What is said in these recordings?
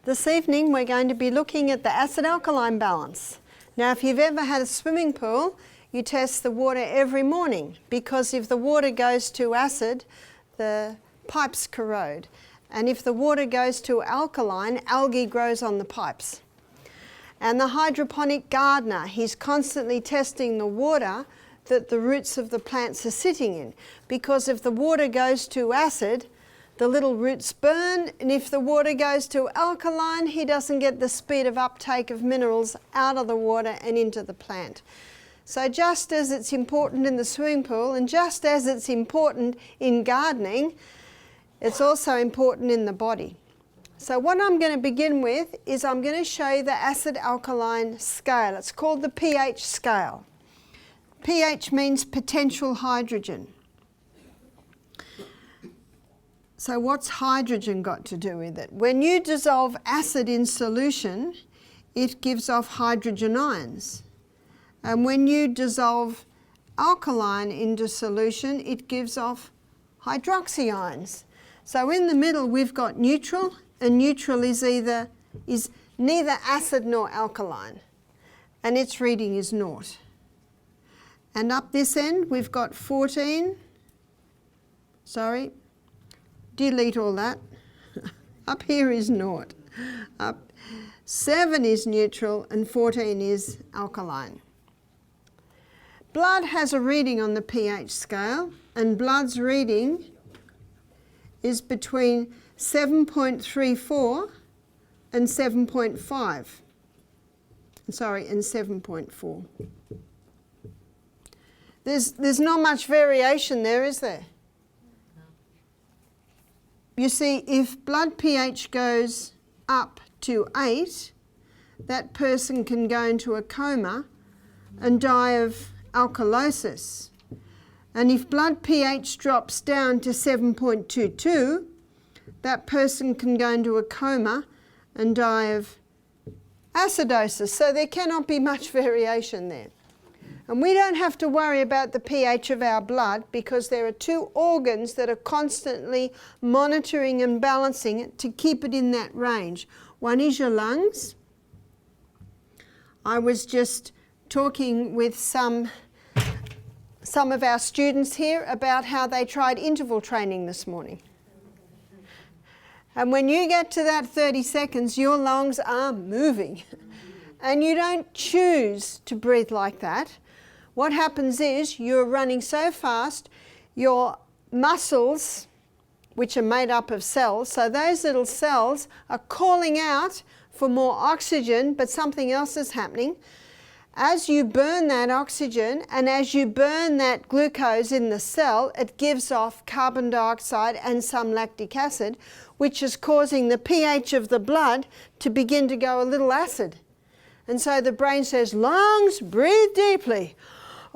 This evening we're going to be looking at the acid-alkaline balance. Now if you've ever had a swimming pool, you test the water every morning, because if the water goes to acid, the pipes corrode. And if the water goes to alkaline, algae grows on the pipes. And the hydroponic gardener, he's constantly testing the water that the roots of the plants are sitting in, because if the water goes to acid, the little roots burn, and if the water goes to alkaline, he doesn't get the speed of uptake of minerals out of the water and into the plant. So just as it's important in the swimming pool, and just as it's important in gardening, it's also important in the body. So what I'm going to begin with is I'm going to show you the acid-alkaline scale. It's called the pH scale. pH means potential hydrogen. So what's hydrogen got to do with it? When you dissolve acid in solution, it gives off hydrogen ions. And when you dissolve alkaline into solution, it gives off hydroxy ions. So in the middle we've got neutral, and neutral is neither acid nor alkaline, and its reading is 0. And up this end we've got 14, delete all that. Up here is 0. Up 7 is neutral and 14 is alkaline. Blood has a reading on the pH scale, and blood's reading is between 7.34 and 7.5. And 7.4. There's not much variation there, is there? You see, if blood pH goes up to 8, that person can go into a coma and die of alkalosis. And if blood pH drops down to 7.22, that person can go into a coma and die of acidosis. So there cannot be much variation there. And we don't have to worry about the pH of our blood, because there are 2 organs that are constantly monitoring and balancing it to keep it in that range. One is your lungs. I was just talking with some of our students here about how they tried interval training this morning. And when you get to that 30 seconds, your lungs are moving. And you don't choose to breathe like that. What happens is you're running so fast, your muscles, which are made up of cells, so those little cells are calling out for more oxygen, but something else is happening. As you burn that oxygen and as you burn that glucose in the cell, it gives off carbon dioxide and some lactic acid, which is causing the pH of the blood to begin to go a little acid. And so the brain says, lungs, breathe deeply.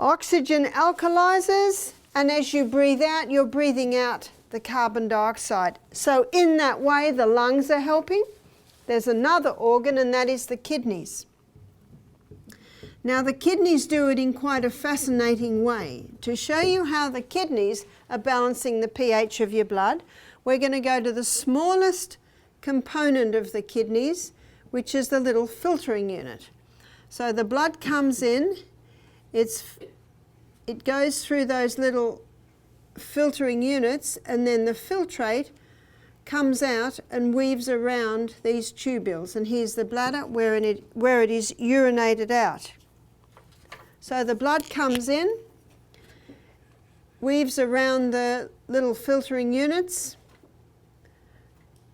Oxygen alkalizes, and as you breathe out, you're breathing out the carbon dioxide. So in that way, the lungs are helping. There's another organ, and that is the kidneys. Now the kidneys do it in quite a fascinating way. To show you how the kidneys are balancing the pH of your blood, we're going to go to the smallest component of the kidneys, which is the little filtering unit. So the blood comes in, it goes through those little filtering units, and then the filtrate comes out and weaves around these tubules. And here's the bladder where it is urinated out. So the blood comes in, weaves around the little filtering units,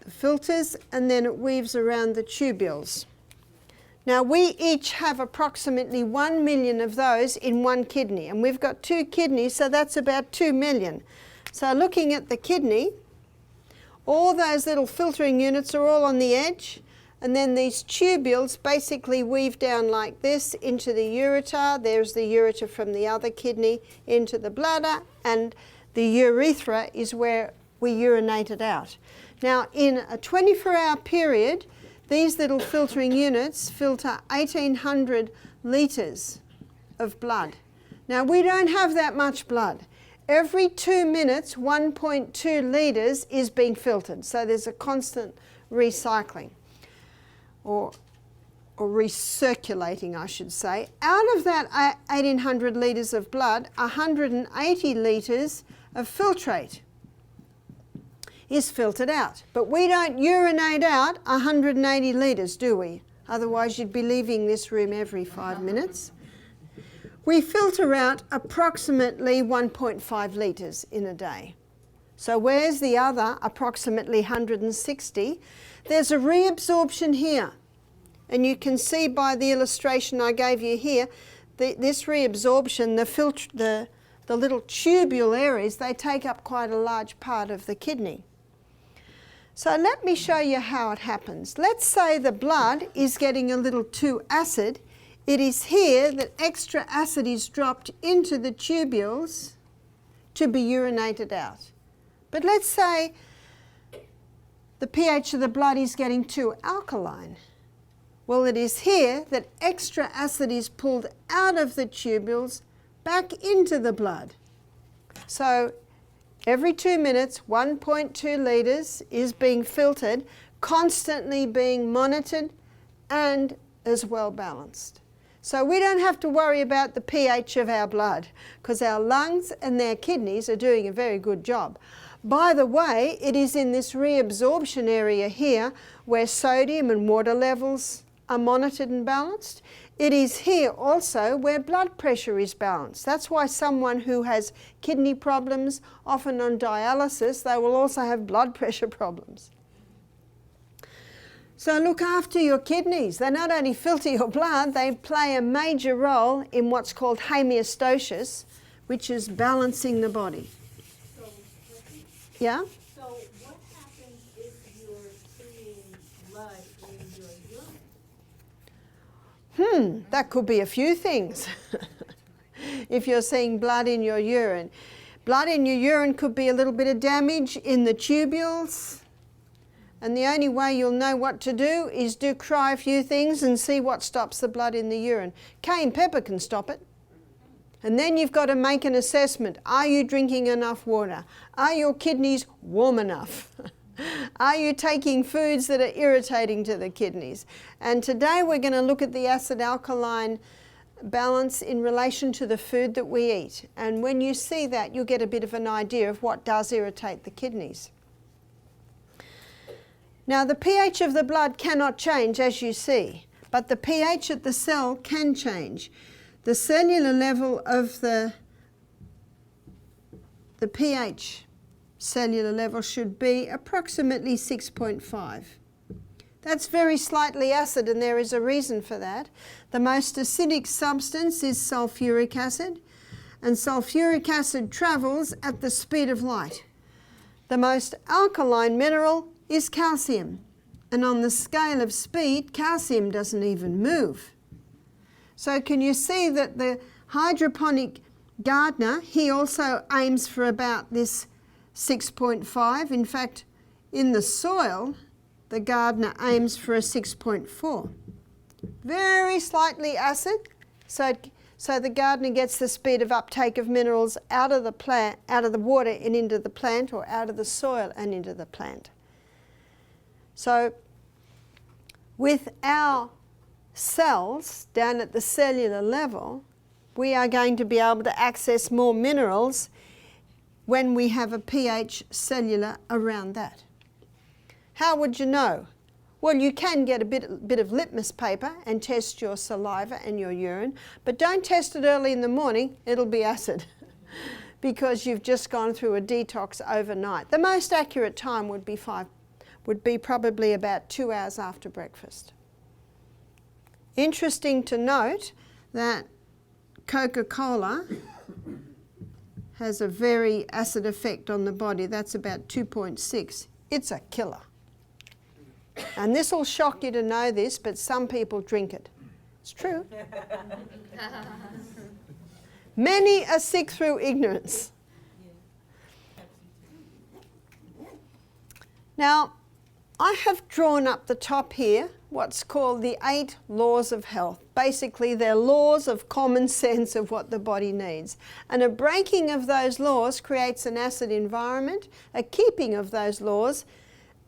the filters, and then it weaves around the tubules. Now we each have approximately 1 million of those in one kidney, and we've got 2 kidneys, so that's about 2 million. So looking at the kidney, all those little filtering units are all on the edge, and then these tubules basically weave down like this into the ureter. There's the ureter from the other kidney into the bladder, and the urethra is where we urinate it out. Now in a 24-hour period, these little filtering units filter 1,800 litres of blood. Now we don't have that much blood. Every 2 minutes, 1.2 litres is being filtered, so there's a constant recycling. or recirculating, I should say. Out of that 1800 litres of blood, 180 litres of filtrate is filtered out. But we don't urinate out 180 litres, do we? Otherwise you'd be leaving this room every 5 minutes. We filter out approximately 1.5 litres in a day. So where's the other approximately 160? There's a reabsorption here. And you can see by the illustration I gave you here, this reabsorption, the little tubule areas, they take up quite a large part of the kidney. So let me show you how it happens. Let's say the blood is getting a little too acid. It is here that extra acid is dropped into the tubules to be urinated out. But let's say the pH of the blood is getting too alkaline. Well, it is here that extra acid is pulled out of the tubules back into the blood. So every 2 minutes, 1.2 litres is being filtered, constantly being monitored and as well balanced. So we don't have to worry about the pH of our blood because our lungs and their kidneys are doing a very good job. By the way, it is in this reabsorption area here where sodium and water levels are monitored and balanced. It is here also where blood pressure is balanced. That's why someone who has kidney problems, often on dialysis, they will also have blood pressure problems. So look after your kidneys. They not only filter your blood, they play a major role in what's called homeostasis, which is balancing the body. So, yeah? So what happens if you're seeing blood in your urine? That could be a few things. If you're seeing blood in your urine. Blood in your urine could be a little bit of damage in the tubules. And the only way you'll know what to do is try a few things and see what stops the blood in the urine. Cayenne pepper can stop it. And then you've got to make an assessment. Are you drinking enough water? Are your kidneys warm enough? Are you taking foods that are irritating to the kidneys? And today we're going to look at the acid-alkaline balance in relation to the food that we eat. And when you see that, you'll get a bit of an idea of what does irritate the kidneys. Now, the pH of the blood cannot change, as you see, but the pH at the cell can change. The cellular level of the pH cellular level should be approximately 6.5. That's very slightly acid, and there is a reason for that. The most acidic substance is sulfuric acid, and sulfuric acid travels at the speed of light. The most alkaline mineral is calcium, and on the scale of speed, calcium doesn't even move. So can you see that the hydroponic gardener, he also aims for about this 6.5. In fact, in the soil, the gardener aims for a 6.4. Very slightly acid, so the gardener gets the speed of uptake of minerals out of the plant, out of the water and into the plant, or out of the soil and into the plant. So with our cells down at the cellular level, we are going to be able to access more minerals when we have a pH cellular around that. How would you know? Well, you can get a bit of litmus paper and test your saliva and your urine, but don't test it early in the morning, it'll be acid because you've just gone through a detox overnight. The most accurate time would be probably about 2 hours after breakfast. Interesting to note that Coca-Cola has a very acid effect on the body. That's about 2.6. It's a killer. And this will shock you to know this, but some people drink it. It's true. Many are sick through ignorance. Now, I have drawn up the top here what's called the 8 laws of health. Basically, they're laws of common sense of what the body needs. And a breaking of those laws creates an acid environment, a keeping of those laws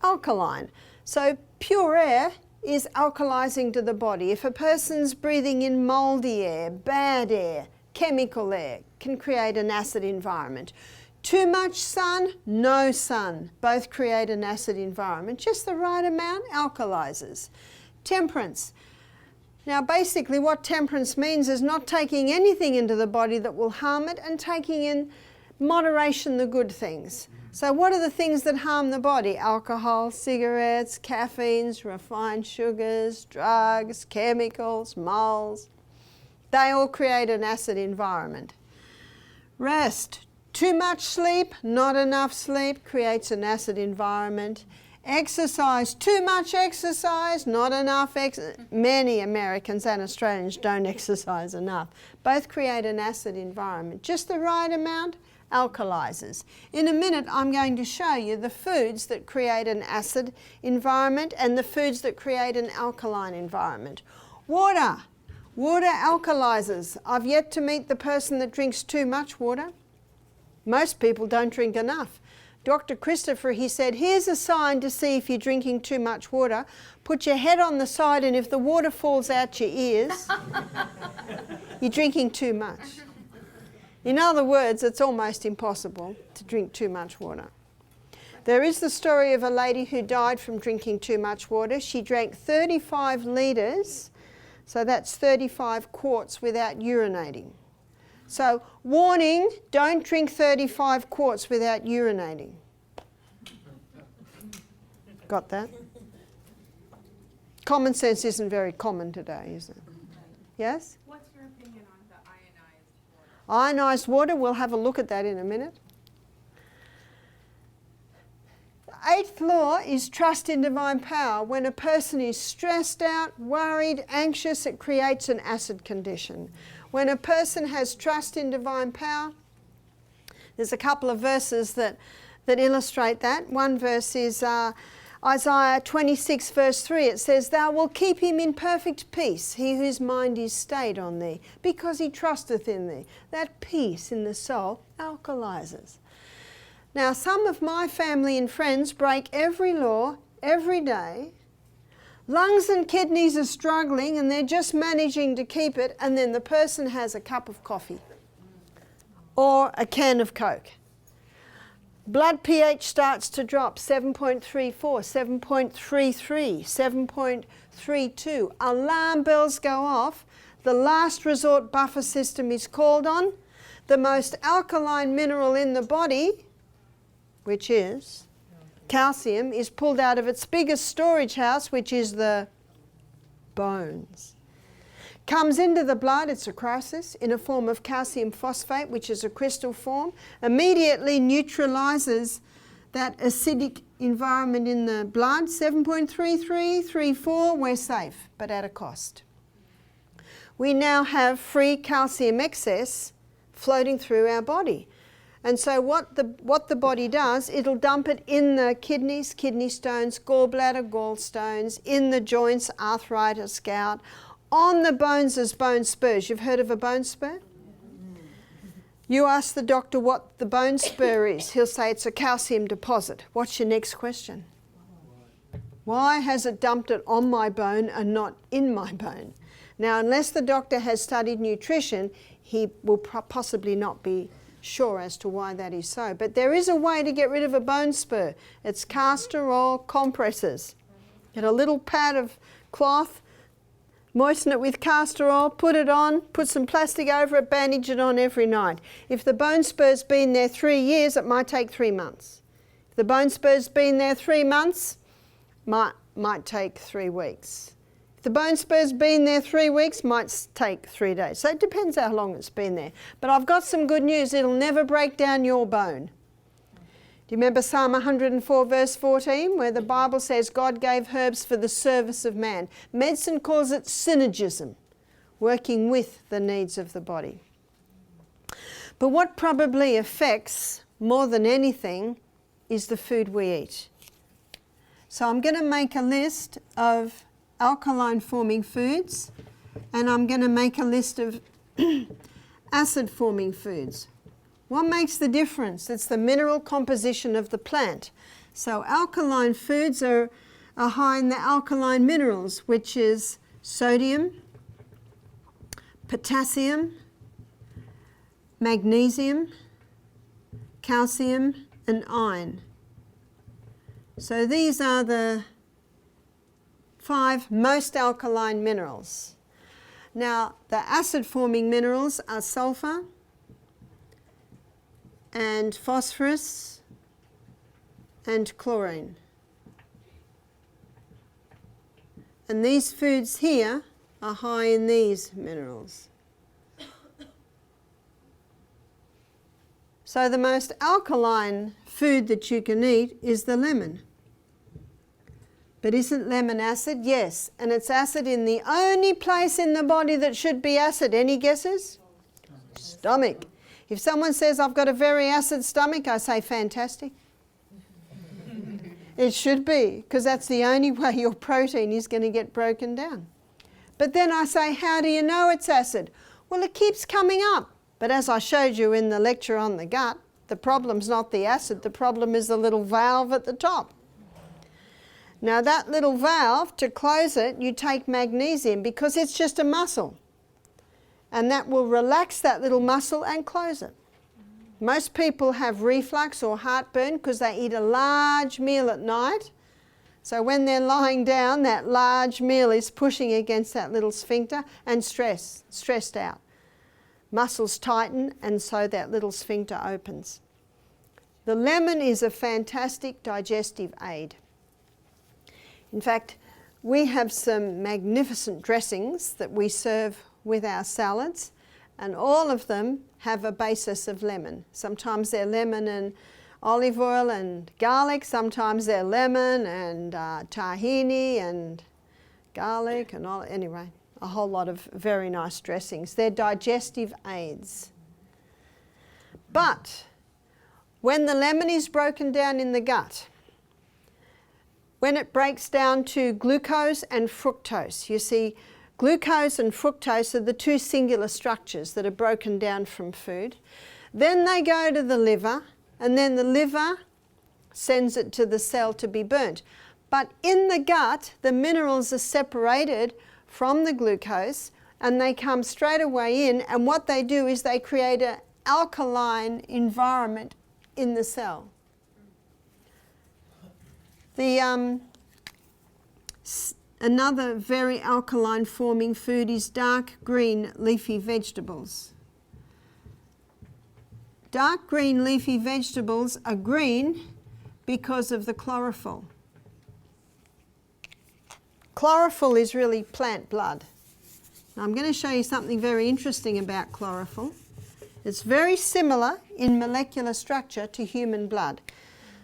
alkaline. So pure air is alkalizing to the body. If a person's breathing in mouldy air, bad air, chemical air, can create an acid environment. Too much sun, no sun, both create an acid environment. Just the right amount alkalizes. Temperance. Now basically what temperance means is not taking anything into the body that will harm it and taking in moderation the good things. So what are the things that harm the body? Alcohol, cigarettes, caffeines, refined sugars, drugs, chemicals, moles. They all create an acid environment. Rest. Too much sleep, not enough sleep creates an acid environment. Exercise. Too much exercise, not enough exercise. Many Americans and Australians don't exercise enough. Both create an acid environment. Just the right amount alkalizes. In a minute I'm going to show you the foods that create an acid environment and the foods that create an alkaline environment. Water. Water alkalizes. I've yet to meet the person that drinks too much water. Most people don't drink enough. Dr. Christopher, he said, here's a sign to see if you're drinking too much water. Put your head on the side and if the water falls out your ears, you're drinking too much. In other words, it's almost impossible to drink too much water. There is the story of a lady who died from drinking too much water. She drank 35 litres, so that's 35 quarts without urinating. So, warning, don't drink 35 quarts without urinating. Got that? Common sense isn't very common today, is it? Yes? What's your opinion on the ionized water? Ionized water, we'll have a look at that in a minute. The eighth law is trust in divine power. When a person is stressed out, worried, anxious, it creates an acid condition. When a person has trust in divine power, there's a couple of verses that illustrate that. One verse is Isaiah 26 verse 3. It says, "Thou wilt keep him in perfect peace, he whose mind is stayed on thee, because he trusteth in thee." That peace in the soul alkalizes. Now, some of my family and friends break every law every day. Lungs and kidneys are struggling and they're just managing to keep it, and then the person has a cup of coffee or a can of Coke. Blood pH starts to drop, 7.34, 7.33, 7.32. Alarm bells go off. The last resort buffer system is called on. The most alkaline mineral in the body, which is calcium, is pulled out of its biggest storage house, which is the bones. Comes into the blood, it's a crisis, in a form of calcium phosphate, which is a crystal form, immediately neutralizes that acidic environment in the blood. 7.33, 34, we're safe, but at a cost. We now have free calcium excess floating through our body. And so what the body does, it'll dump it in the kidneys, kidney stones, gallbladder, gallstones, in the joints, arthritis, gout, on the bones as bone spurs. You've heard of a bone spur? You ask the doctor what the bone spur is. He'll say it's a calcium deposit. What's your next question? Why has it dumped it on my bone and not in my bone? Now, unless the doctor has studied nutrition, he will possibly not be sure as to why that is so. But there is a way to get rid of a bone spur. It's castor oil compresses. Get a little pad of cloth, moisten it with castor oil, put it on, put some plastic over it, bandage it on every night. If the bone spur's been there 3 years, it might take 3 months. If the bone spur's been there 3 months, might take 3 weeks. If the bone spur's been there 3 weeks, might take 3 days. So it depends how long it's been there. But I've got some good news. It'll never break down your bone. Do you remember Psalm 104 verse 14, where the Bible says God gave herbs for the service of man? Medicine calls it synergism, working with the needs of the body. But what probably affects more than anything is the food we eat. So I'm going to make a list of alkaline forming foods, and I'm going to make a list of acid forming foods. What makes the difference? It's the mineral composition of the plant. So alkaline foods are are high in the alkaline minerals, which is sodium, potassium, magnesium, calcium and iron. So these are the 5 most alkaline minerals. Now the acid forming minerals are sulfur and phosphorus and chlorine. And these foods here are high in these minerals. So the most alkaline food that you can eat is the lemon. But isn't lemon acid? Yes, and it's acid in the only place in the body that should be acid. Any guesses? Stomach. If someone says, I've got a very acid stomach, I say, fantastic. It should be, because that's the only way your protein is going to get broken down. But then I say, how do you know it's acid? Well, it keeps coming up. But as I showed you in the lecture on the gut, the problem's not the acid, the problem is the little valve at the top. Now that little valve, to close it, you take magnesium because it's just a muscle. And that will relax that little muscle and close it. Most people have reflux or heartburn because they eat a large meal at night. So when they're lying down, that large meal is pushing against that little sphincter and stressed out. Muscles tighten and so that little sphincter opens. The lemon is a fantastic digestive aid. In fact, we have some magnificent dressings that we serve with our salads, and all of them have a basis of lemon. Sometimes they're lemon and olive oil and garlic, sometimes they're lemon and tahini and garlic and all, anyway, a whole lot of very nice dressings. They're digestive aids. But when the lemon is broken down in the gut, when it breaks down to glucose and fructose, you see, glucose and fructose are the 2 singular structures that are broken down from food. Then they go to the liver, and then the liver sends it to the cell to be burnt. But in the gut, the minerals are separated from the glucose, and they come straight away in, and what they do is they create an alkaline environment in the cell. Another very alkaline forming food is dark green leafy vegetables. Dark green leafy vegetables are green because of the chlorophyll. Chlorophyll is really plant blood. Now I'm going to show you something very interesting about chlorophyll. It's very similar in molecular structure to human blood.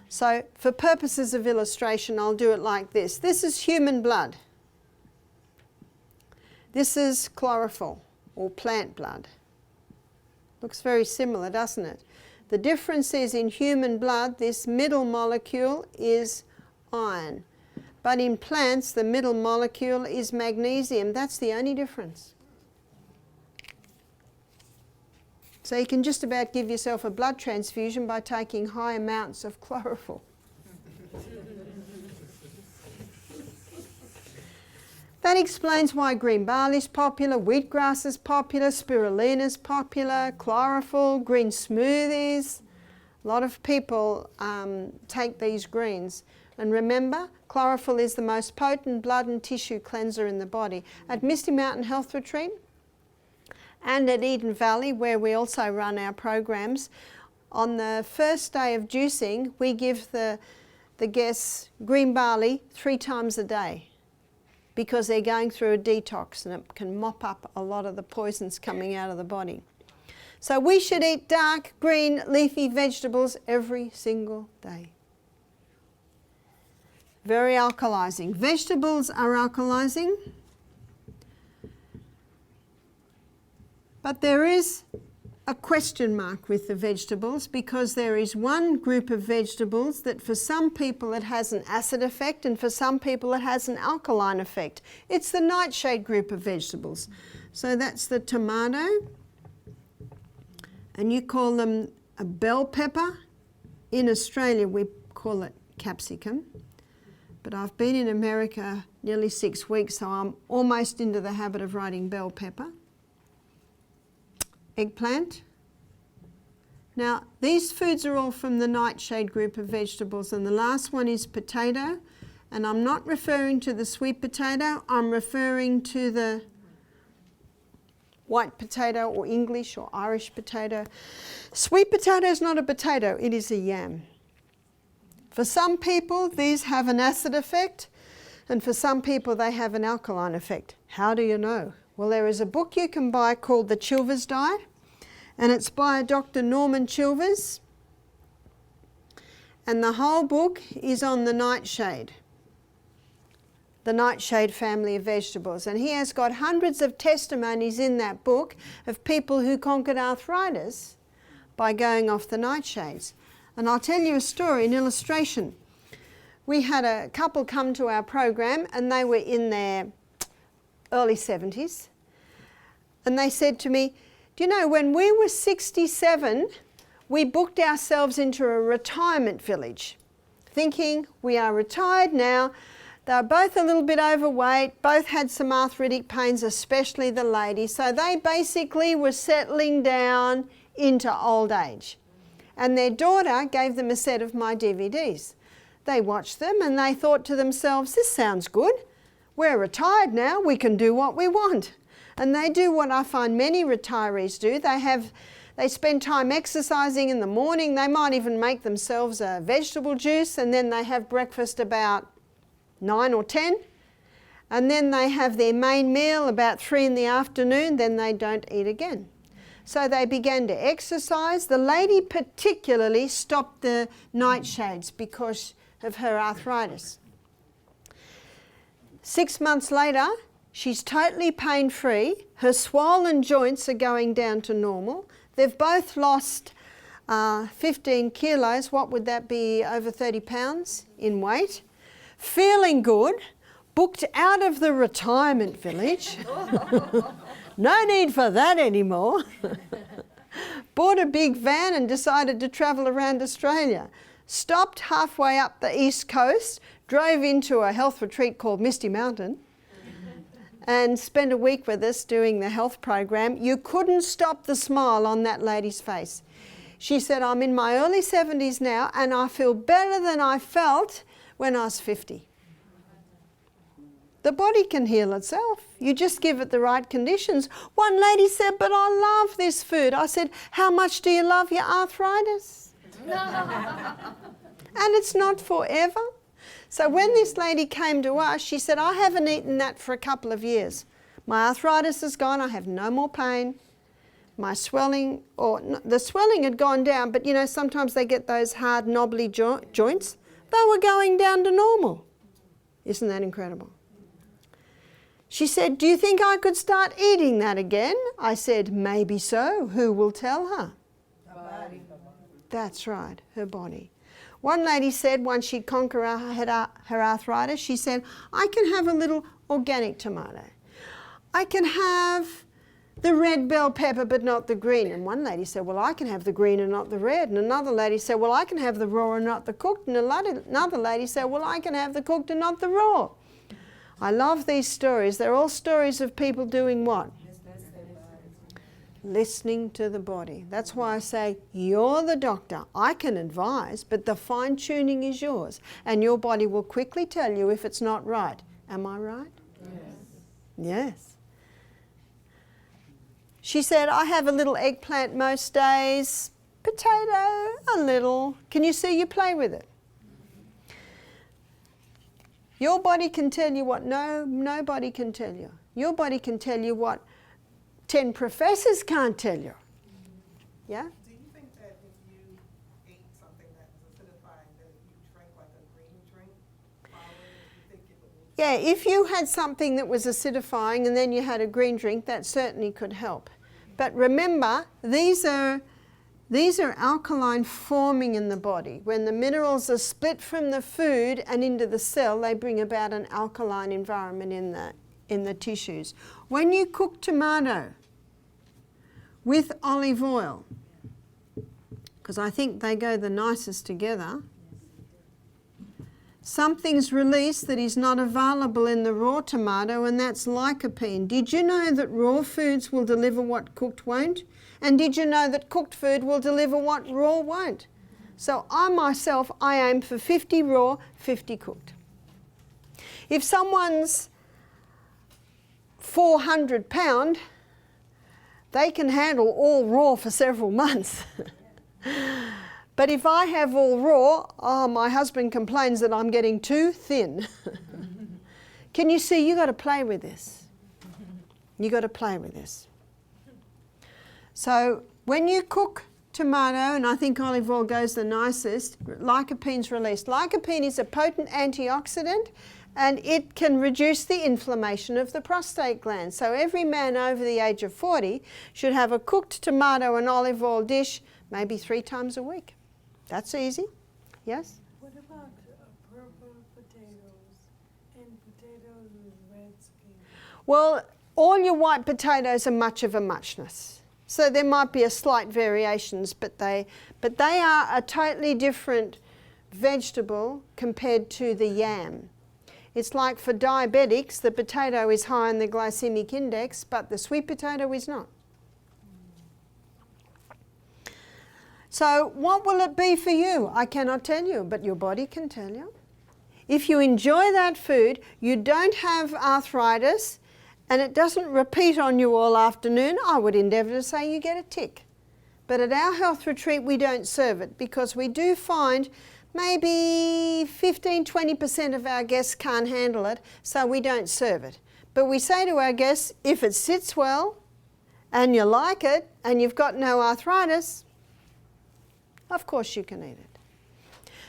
So for purposes of illustration, I'll do it like this. This is human blood. This is chlorophyll, or plant blood. Looks very similar, doesn't it? The difference is in human blood, this middle molecule is iron. But in plants, the middle molecule is magnesium. That's the only difference. So you can just about give yourself a blood transfusion by taking high amounts of chlorophyll. That explains why green barley is popular, wheatgrass is popular, spirulina is popular, chlorophyll, green smoothies. A lot of people take these greens. And remember, chlorophyll is the most potent blood and tissue cleanser in the body. At Misty Mountain Health Retreat and at Eden Valley, where we also run our programs, on the first day of juicing, we give the guests green barley 3 times a day because they're going through a detox and it can mop up a lot of the poisons coming out of the body. So we should eat dark green leafy vegetables every single day. Very alkalizing. Vegetables are alkalizing, but there is a question mark with the vegetables because there is one group of vegetables that for some people it has an acid effect and for some people it has an alkaline effect. It's the nightshade group of vegetables. So that's the tomato, and you call them a bell pepper. In Australia we call it capsicum. but I've been in America nearly 6 weeks, so I'm almost into the habit of writing bell pepper. Eggplant. Now, these foods are all from the nightshade group of vegetables, and the last one is potato, and I'm not referring to the sweet potato, I'm referring to the white potato or English or Irish potato. Sweet potato is not a potato, it is a yam. For some people, these have an acid effect, and for some people, they have an alkaline effect. How do you know? Well, there is a book you can buy called The Chilvers Diet, and it's by Dr. Norman Chilvers, and the whole book is on the nightshade family of vegetables, and he has got hundreds of testimonies in that book of people who conquered arthritis by going off the nightshades. And I'll tell you a story, an illustration. We had a couple come to our program, and they were in their early 70s, and they said to me, do you know, when we were 67, we booked ourselves into a retirement village, thinking we are retired now. They were both a little bit overweight, both had some arthritic pains, especially the lady, so they basically were settling down into old age. And their daughter gave them a set of my DVDs. They watched them and they thought to themselves, this sounds good. We're retired now, we can do what we want. And they do what I find many retirees do. They spend time exercising in the morning. They might even make themselves a vegetable juice, and then they have breakfast about 9 or 10. And then they have their main meal about 3 in the afternoon, then they don't eat again. So they began to exercise. The lady particularly stopped the nightshades because of her arthritis. 6 months later, she's totally pain-free. Her swollen joints are going down to normal. They've both lost 15 kilos. What would that be? Over 30 pounds in weight. Feeling good. Booked out of the retirement village. No need for that anymore. Bought a big van and decided to travel around Australia. Stopped halfway up the east coast, drove into a health retreat called Misty Mountain, and spent a week with us doing the health program. You couldn't stop the smile on that lady's face. She said, I'm in my early 70s now and I feel better than I felt when I was 50. The body can heal itself. You just give it the right conditions. One lady said, but I love this food. I said, how much do you love your arthritis? And it's not forever. So when this lady came to us, she said, I haven't eaten that for a couple of years. My arthritis is gone, I have no more pain. My swelling, the swelling had gone down, but you know, sometimes they get those hard, knobbly joints. They were going down to normal. Isn't that incredible? She said, do you think I could start eating that again? I said, maybe so. Who will tell her? Her body. That's right, her body. One lady said once she'd conquered her arthritis, she said, I can have a little organic tomato. I can have the red bell pepper but not the green. And one lady said, well, I can have the green and not the red. And another lady said, well, I can have the raw and not the cooked. And another lady said, well, I can have the cooked and not the raw. I love these stories. They're all stories of people doing what? Listening to the body. That's why I say, you're the doctor. I can advise, but the fine-tuning is yours. And your body will quickly tell you if it's not right. Am I right? Yes. Yes. She said, I have a little eggplant most days, potato, a little. Can you see you play with it? Your body can tell you what nobody can tell you. Your body can tell you what 10 professors can't tell you. Yeah? Do you think that if you ate something that was acidifying, that if you drank like a green drink, you think it would? Yeah, if you had something that was acidifying and then you had a green drink, that certainly could help. But remember, these are alkaline forming in the body. When the minerals are split from the food and into the cell, they bring about an alkaline environment in the tissues. When you cook tomato with olive oil, because I think they go the nicest together, something's released that is not available in the raw tomato, and that's lycopene. Did you know that raw foods will deliver what cooked won't? And did you know that cooked food will deliver what raw won't? So I myself, I aim for 50 raw, 50 cooked. If someone's 400 pound, they can handle all raw for several months. But if I have all raw, oh, my husband complains that I'm getting too thin. Can you see, you got to play with this. You got to play with this. So when you cook tomato, and I think olive oil goes the nicest, lycopene's released. Lycopene is a potent antioxidant, and it can reduce the inflammation of the prostate gland. So every man over the age of 40 should have a cooked tomato and olive oil dish maybe 3 times a week. That's easy. Yes? What about purple potatoes and potatoes with red skin? Well, all your white potatoes are much of a muchness. So there might be a slight variations, but they are a totally different vegetable compared to the yam. It's like for diabetics, the potato is high in the glycemic index, but the sweet potato is not. So what will it be for you? I cannot tell you, but your body can tell you. If you enjoy that food, you don't have arthritis, and it doesn't repeat on you all afternoon, I would endeavour to say you get a tick. But at our health retreat, we don't serve it because we do find maybe 15-20% of our guests can't handle it, so we don't serve it. But we say to our guests, if it sits well and you like it and you've got no arthritis, of course you can eat it.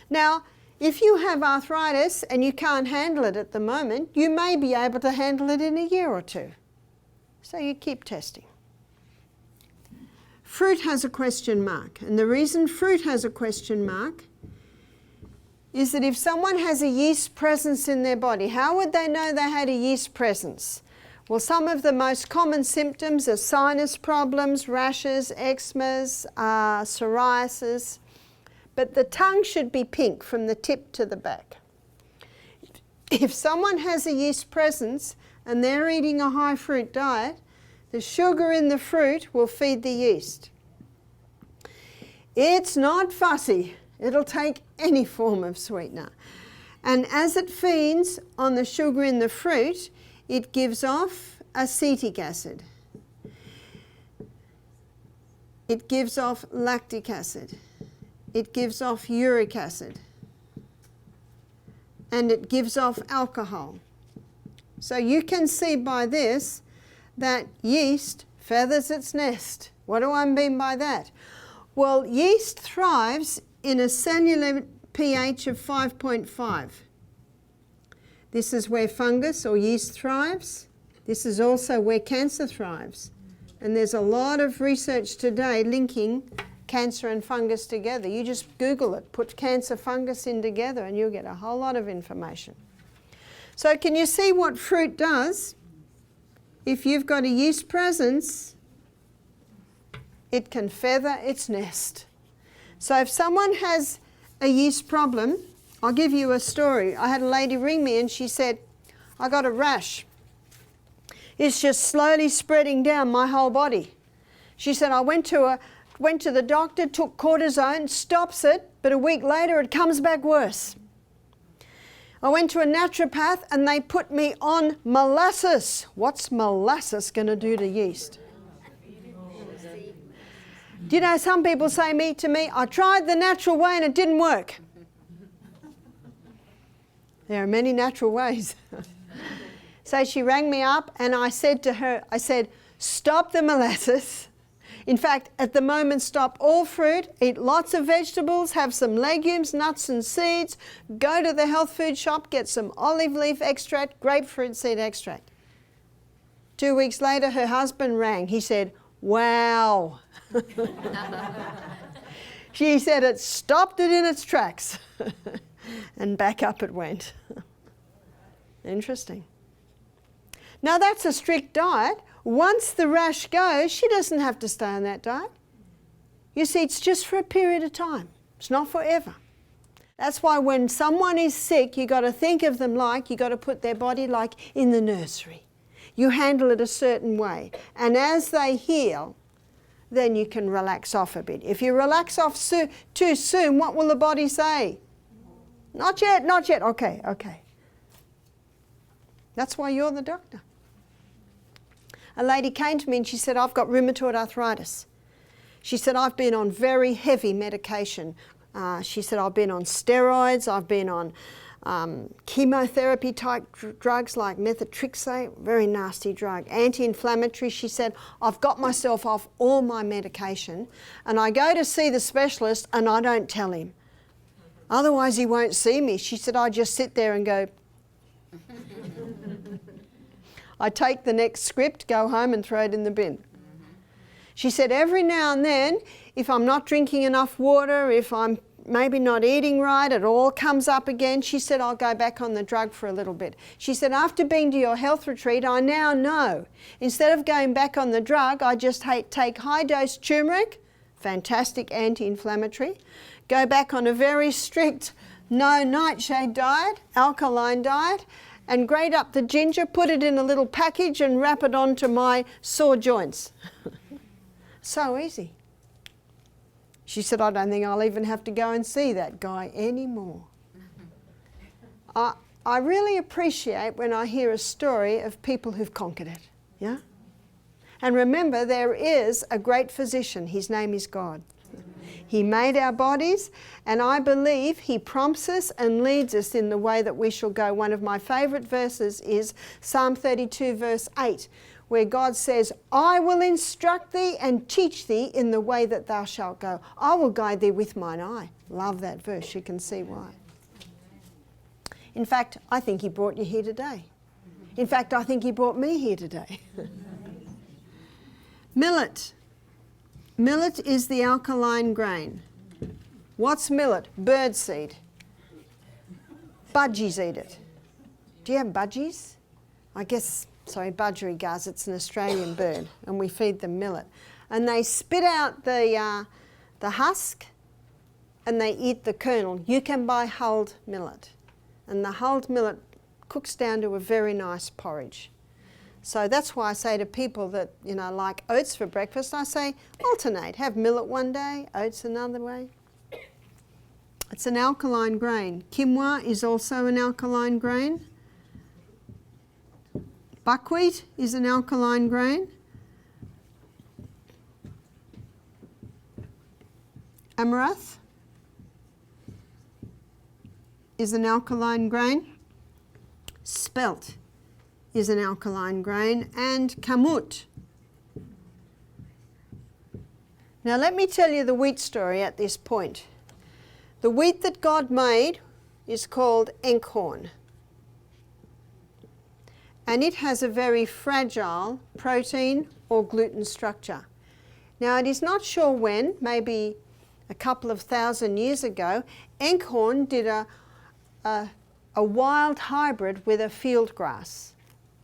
Now, if you have arthritis and you can't handle it at the moment, you may be able to handle it in a year or 2. So you keep testing. Fruit has a question mark, and the reason fruit has a question mark is that if someone has a yeast presence in their body, how would they know they had a yeast presence? Well, some of the most common symptoms are sinus problems, rashes, eczemas, psoriasis, but the tongue should be pink from the tip to the back. If someone has a yeast presence and they're eating a high fruit diet, the sugar in the fruit will feed the yeast. It's not fussy. It'll take any form of sweetener. And as it feeds on the sugar in the fruit, it gives off acetic acid. It gives off lactic acid. It gives off uric acid. And it gives off alcohol. So you can see by this that yeast feathers its nest. What do I mean by that? Well, yeast thrives in a cellular pH of 5.5. This is where fungus or yeast thrives. This is also where cancer thrives. And there's a lot of research today linking cancer and fungus together. You just Google it, put cancer fungus in together, and you'll get a whole lot of information. So can you see what fruit does? If you've got a yeast presence, it can feather its nest. So if someone has a yeast problem, I'll give you a story. I had a lady ring me and she said, I got a rash. It's just slowly spreading down my whole body. She said, I went to the doctor, took cortisone, stops it, but a week later it comes back worse. I went to a naturopath and they put me on molasses. What's molasses going to do to yeast? Do you know, some people say to me, I tried the natural way and it didn't work. There are many natural ways. So she rang me up and I said to her, stop the molasses. In fact, at the moment, stop all fruit, eat lots of vegetables, have some legumes, nuts and seeds, go to the health food shop, get some olive leaf extract, grapefruit seed extract. 2 weeks later, her husband rang. He said, wow. She said it stopped it in its tracks. And back up it went. Interesting. Now that's a strict diet. Once the rash goes, she doesn't have to stay on that diet. You see, it's just for a period of time. It's not forever. That's why when someone is sick, you got to think of them like, you got to put their body like in the nursery. You handle it a certain way. And as they heal, then you can relax off a bit. If you relax off too soon, what will the body say? Not yet, not yet. Okay, okay. That's why you're the doctor. A lady came to me and she said, I've got rheumatoid arthritis. She said, I've been on very heavy medication. She said, I've been on steroids, I've been on chemotherapy type drugs like methotrexate, very nasty drug, anti-inflammatory. She said, I've got myself off all my medication and I go to see the specialist and I don't tell him. Otherwise he won't see me. She said, I just sit there and go, I take the next script, go home and throw it in the bin. She said, every now and then, if I'm not drinking enough water, if I'm maybe not eating right, it all comes up again. She said, I'll go back on the drug for a little bit. She said, after being to your health retreat, I now know, instead of going back on the drug, I just take high-dose turmeric, fantastic anti-inflammatory, go back on a very strict no nightshade diet, alkaline diet, and grate up the ginger, put it in a little package and wrap it onto my sore joints. So easy. She said, I don't think I'll even have to go and see that guy anymore. I really appreciate when I hear a story of people who've conquered it. Yeah? And remember, there is a great physician. His name is God. He made our bodies, and I believe He prompts us and leads us in the way that we shall go. One of my favourite verses is Psalm 32 verse 8, where God says, I will instruct thee and teach thee in the way that thou shalt go. I will guide thee with mine eye. Love that verse. You can see why. In fact, I think He brought you here today. In fact, I think He brought me here today. Millet. Millet is the alkaline grain. What's millet? Birdseed. Budgies eat it. Do you have budgies? I guess, sorry, budgerigars, it's an Australian bird, and we feed them millet. And they spit out the husk and they eat the kernel. You can buy hulled millet. And the hulled millet cooks down to a very nice porridge. So that's why I say to people that, you know, like oats for breakfast, I say alternate. Have millet one day, oats another way. It's an alkaline grain. Quinoa is also an alkaline grain. Buckwheat is an alkaline grain. Amaranth is an alkaline grain. Spelt is an alkaline grain, and kamut. Now let me tell you the wheat story at this point. The wheat that God made is called Enkhorn, and it has a very fragile protein or gluten structure. Now it is not sure when, maybe a couple of thousand years ago, Enkhorn did a wild hybrid with a field grass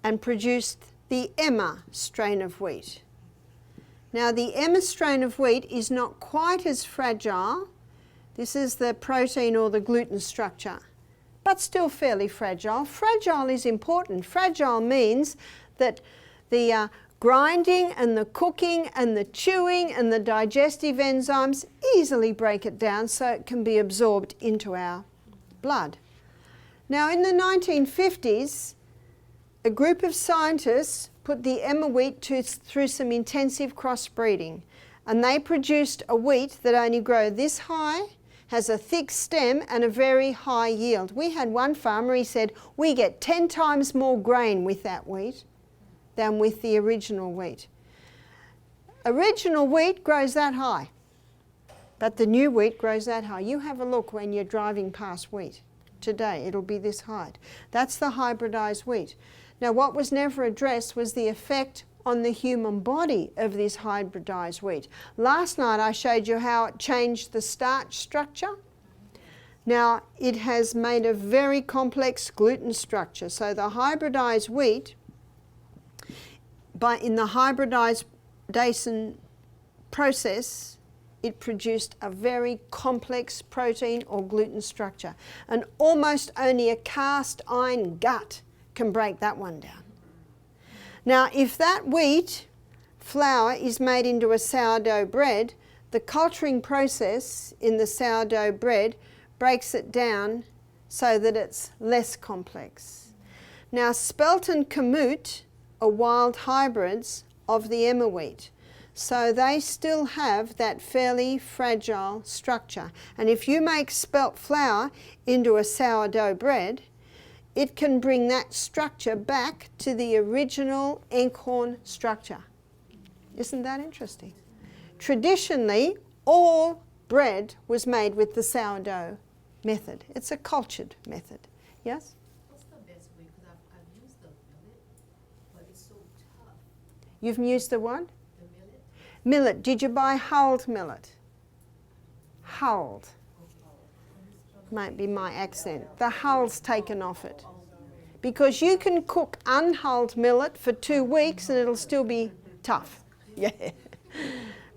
and produced the Emma strain of wheat. Now the Emma strain of wheat is not quite as fragile. This is the protein or the gluten structure, but still fairly fragile. Fragile is important. Fragile means that the grinding and the cooking and the chewing and the digestive enzymes easily break it down so it can be absorbed into our blood. Now in the 1950s, a group of scientists put the Emma wheat through some intensive crossbreeding, and they produced a wheat that only grows this high, has a thick stem and a very high yield. We had one farmer, he said, we get 10 times more grain with that wheat than with the original wheat. Original wheat grows that high, but the new wheat grows that high. You have a look when you're driving past wheat today, it'll be this height. That's the hybridized wheat. Now what was never addressed was the effect on the human body of this hybridized wheat. Last night I showed you how it changed the starch structure. Now it has made a very complex gluten structure. So the hybridized wheat, in the hybridization process, it produced a very complex protein or gluten structure. And almost only a cast iron gut can break that one down. Now, if that wheat flour is made into a sourdough bread, the culturing process in the sourdough bread breaks it down so that it's less complex. Now, spelt and kamut are wild hybrids of the emmer wheat, so they still have that fairly fragile structure. And if you make spelt flour into a sourdough bread, it can bring that structure back to the original Enkhorn structure. Isn't that interesting? Traditionally, all bread was made with the sourdough method. It's a cultured method. Yes? What's the best way? Because I've used the millet, but it's so tough. You've used the what? The millet? Millet. Did you buy hulled millet? Hulled. Might be my accent. The hull's taken off it. Because you can cook unhulled millet for 2 weeks and it'll still be tough. Yeah.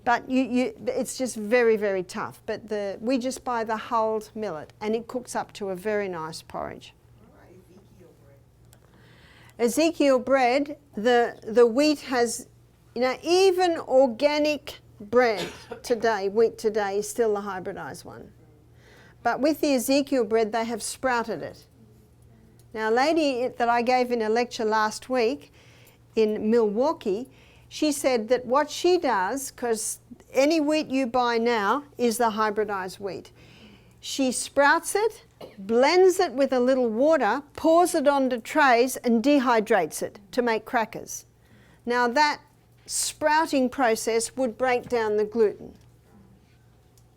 But it's just very, very tough. But we just buy the hulled millet and it cooks up to a very nice porridge. Ezekiel bread, the wheat has, even organic bread today, wheat today is still the hybridized one. But with the Ezekiel bread, they have sprouted it. Now, a lady that I gave in a lecture last week in Milwaukee, she said that what she does, because any wheat you buy now is the hybridized wheat, she sprouts it, blends it with a little water, pours it onto trays and dehydrates it to make crackers. Now that sprouting process would break down the gluten.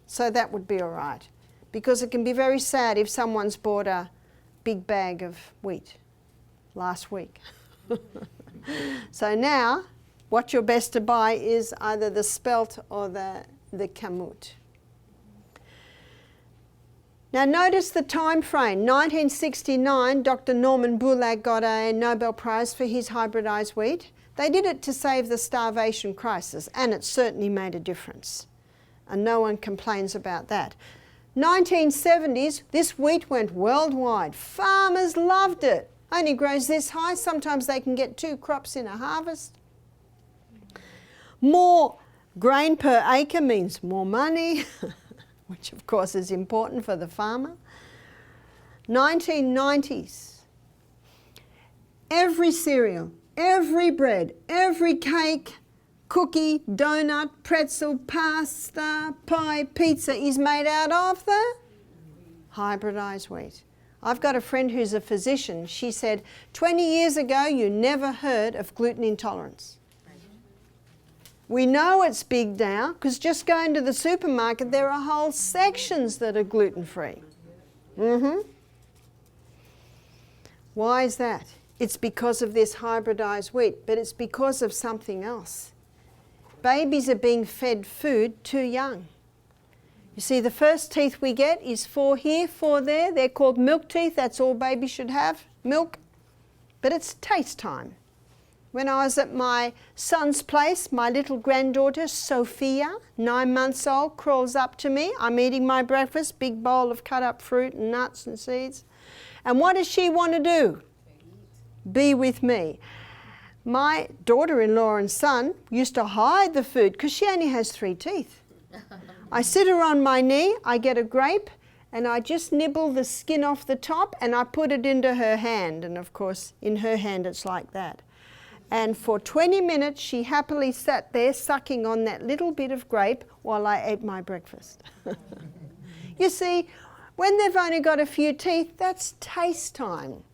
So that would be all right. Because it can be very sad if someone's bought a big bag of wheat last week. So now, what you're best to buy is either the spelt or the kamut. Now notice the time frame. 1969, Dr. Norman Bulag got a Nobel Prize for his hybridized wheat. They did it to save the starvation crisis, and it certainly made a difference. And no one complains about that. 1970s, this wheat went worldwide. Farmers loved it. Only grows this high. Sometimes they can get 2 crops in a harvest. More grain per acre means more money, which of course is important for the farmer. 1990s, every cereal, every bread, every cake, cookie, donut, pretzel, pasta, pie, pizza is made out of the hybridized wheat. I've got a friend who's a physician. She said, 20 years ago you never heard of gluten intolerance. We know it's big now because just going to the supermarket there are whole sections that are gluten-free. Why is that? It's because of this hybridized wheat, but it's because of something else. Babies are being fed food too young. You see, the first teeth we get is 4 here, 4 there. They're called milk teeth. That's all babies should have, milk. But it's taste time. When I was at my son's place, my little granddaughter, Sophia, 9 months old, crawls up to me. I'm eating my breakfast, big bowl of cut up fruit and nuts and seeds. And what does she want to do? Be with me. My daughter-in-law and son used to hide the food because she only has 3 teeth. I sit her on my knee, I get a grape, and I just nibble the skin off the top and I put it into her hand. And of course, in her hand it's like that. And for 20 minutes, she happily sat there sucking on that little bit of grape while I ate my breakfast. You see, when they've only got a few teeth, that's taste time.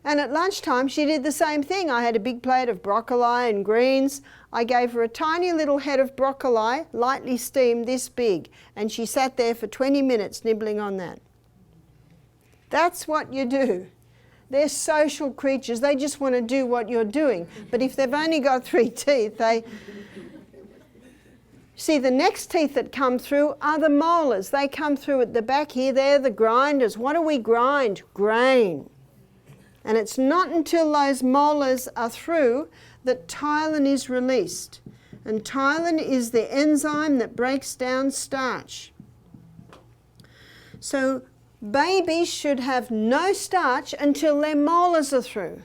And at lunchtime, she did the same thing. I had a big plate of broccoli and greens. I gave her a tiny little head of broccoli, lightly steamed this big, and she sat there for 20 minutes nibbling on that. That's what you do. They're social creatures. They just want to do what you're doing. But if they've only got 3 teeth, they... See, the next teeth that come through are the molars. They come through at the back here. They're the grinders. What do we grind? Grain. And it's not until those molars are through that ptyalin is released. And ptyalin is the enzyme that breaks down starch. So babies should have no starch until their molars are through.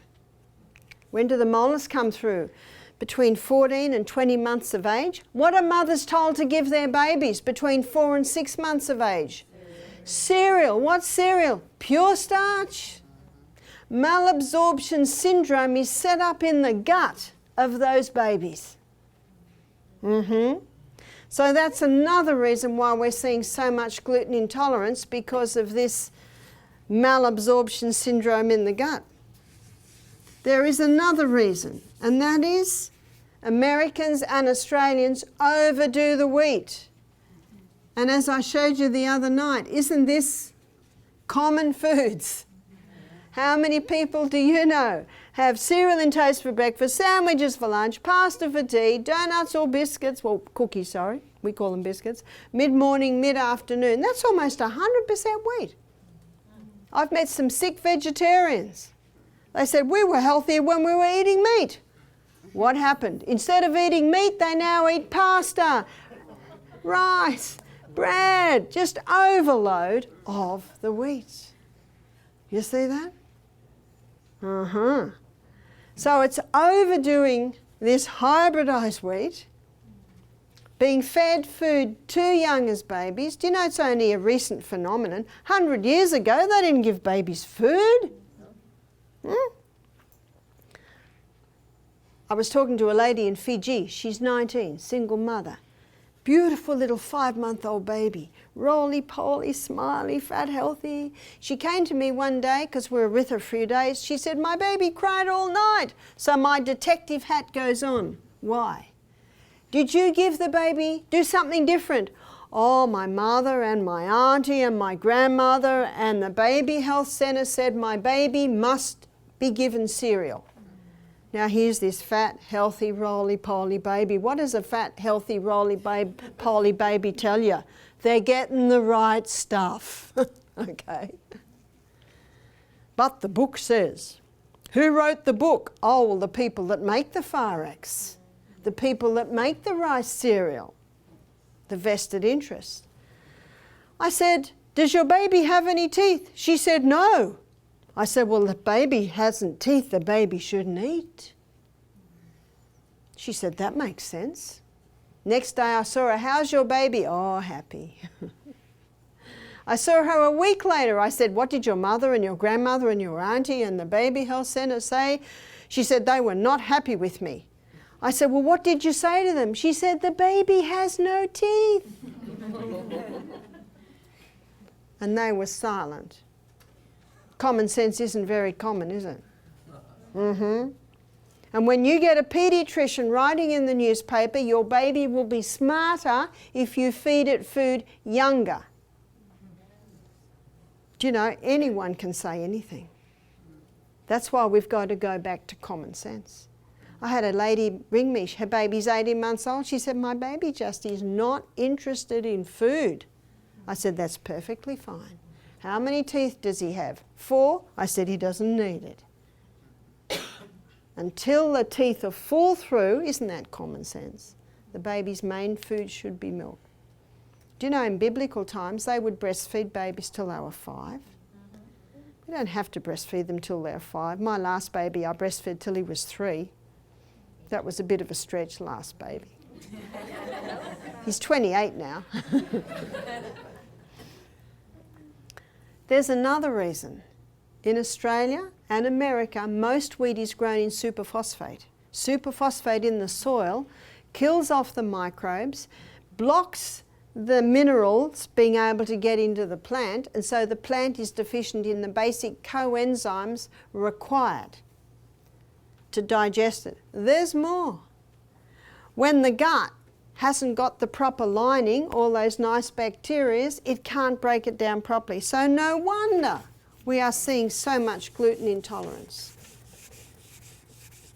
When do the molars come through? Between 14 and 20 months of age. What are mothers told to give their babies between 4 and 6 months of age? Cereal. What's cereal? Pure starch. Malabsorption syndrome is set up in the gut of those babies. So that's another reason why we're seeing so much gluten intolerance, because of this malabsorption syndrome in the gut. There is another reason, and that is Americans and Australians overdo the wheat. And as I showed you the other night, isn't this common foods? How many people do you know have cereal and toast for breakfast, sandwiches for lunch, pasta for tea, donuts or biscuits, well, cookies, sorry, we call them biscuits, mid-morning, mid-afternoon? That's almost 100% wheat. I've met some sick vegetarians. They said, we were healthier when we were eating meat. What happened? Instead of eating meat, they now eat pasta, rice, bread, just overload of the wheat. You see that? So it's overdoing this hybridized wheat, being fed food too young as babies. Do you know it's only a recent phenomenon? 100 years ago, they didn't give babies food. I was talking to a lady in Fiji. She's 19, single mother. Beautiful little 5-month-old baby. Roly-poly, smiley, fat, healthy. She came to me one day because we were with her a few days. She said, my baby cried all night. So my detective hat goes on. Why? Did you give the baby, do something different? Oh, my mother and my auntie and my grandmother and the baby health centre said my baby must be given cereal. Now here's this fat, healthy, roly-poly baby. What does a fat, healthy, roly-poly baby tell you? They're getting the right stuff. Okay. But the book says, who wrote the book? Oh, well, the people that make the Farex, the people that make the rice cereal, the vested interests. I said, does your baby have any teeth? She said, no. I said, well, the baby hasn't teeth, the baby shouldn't eat. She said, that makes sense. Next day I saw her, how's your baby? Oh, happy. I saw her a week later. I said, what did your mother and your grandmother and your auntie and the baby health centre say? She said, they were not happy with me. I said, well, what did you say to them? She said, the baby has no teeth. And they were silent. Common sense isn't very common, is it? And when you get a paediatrician writing in the newspaper, your baby will be smarter if you feed it food younger. Do you know, anyone can say anything. That's why we've got to go back to common sense. I had a lady ring me, her baby's 18 months old. She said, my baby just is not interested in food. I said, that's perfectly fine. How many teeth does he have? 4? I said, he doesn't need it. Until the teeth are full through, isn't that common sense? The baby's main food should be milk. Do you know in biblical times they would breastfeed babies till they were 5? We don't have to breastfeed them till they're 5. My last baby I breastfed till he was 3. That was a bit of a stretch, last baby. He's 28 now. There's another reason. In Australia and America, most wheat is grown in superphosphate. Superphosphate in the soil kills off the microbes, blocks the minerals being able to get into the plant, and so the plant is deficient in the basic coenzymes required to digest it. There's more. When the gut hasn't got the proper lining, all those nice bacteria, it can't break it down properly. So no wonder we are seeing so much gluten intolerance.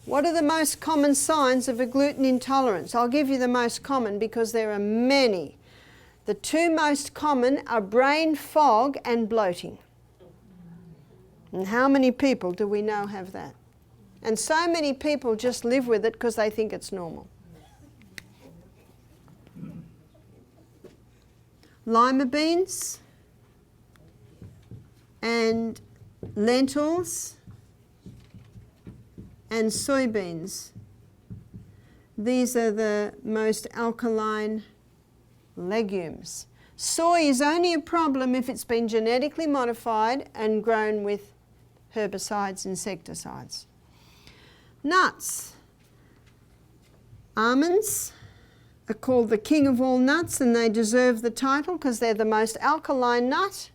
What are the most common signs of a gluten intolerance? I'll give you the most common because there are many. The 2 most common are brain fog and bloating. And how many people do we know have that? And so many people just live with it because they think it's normal. lima beans and lentils and soybeans. These are the most alkaline legumes. Soy is only a problem if it's been genetically modified and grown with herbicides, insecticides. Nuts. Almonds are called the king of all nuts, and they deserve the title because they're the most alkaline nut,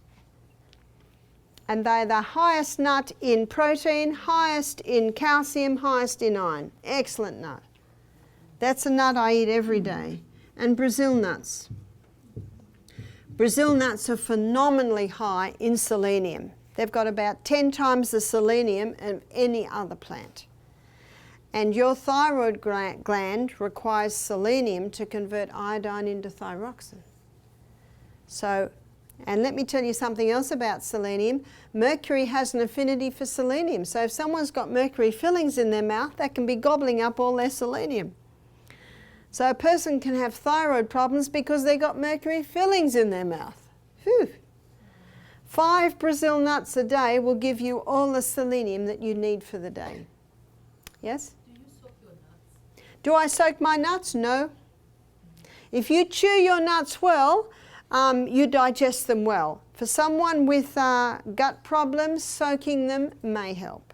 and they're the highest nut in protein, highest in calcium, highest in iron. Excellent nut. That's a nut I eat every day. And Brazil nuts. Brazil nuts are phenomenally high in selenium. They've got about 10 times the selenium of any other plant. And your thyroid gland requires selenium to convert iodine into thyroxine. So, and let me tell you something else about selenium. Mercury has an affinity for selenium. So if someone's got mercury fillings in their mouth, that can be gobbling up all their selenium. So a person can have thyroid problems because they got mercury fillings in their mouth. Whew. 5 Brazil nuts a day will give you all the selenium that you need for the day. Yes? Do you soak your nuts? Do I soak my nuts? No. If you chew your nuts well, you digest them well. For someone with gut problems, soaking them may help.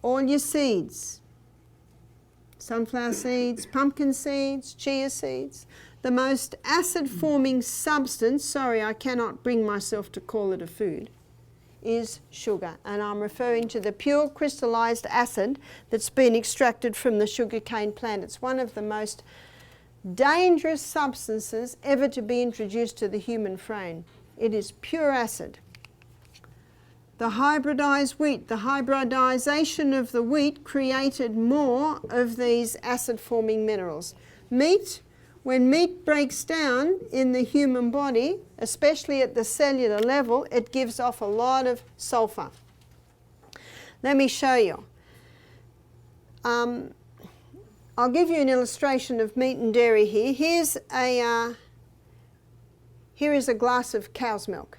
All your seeds. Sunflower seeds, pumpkin seeds, chia seeds. The most acid-forming substance, sorry, I cannot bring myself to call it a food, is sugar. And I'm referring to the pure crystallized acid that's been extracted from the sugarcane plant. It's one of the most dangerous substances ever to be introduced to the human frame. It is pure acid. The hybridized wheat, the hybridization of the wheat created more of these acid-forming minerals. Meat, when meat breaks down in the human body, especially at the cellular level, it gives off a lot of sulfur. Let me show you. I'll give you an illustration of meat and dairy here. Here is a glass of cow's milk.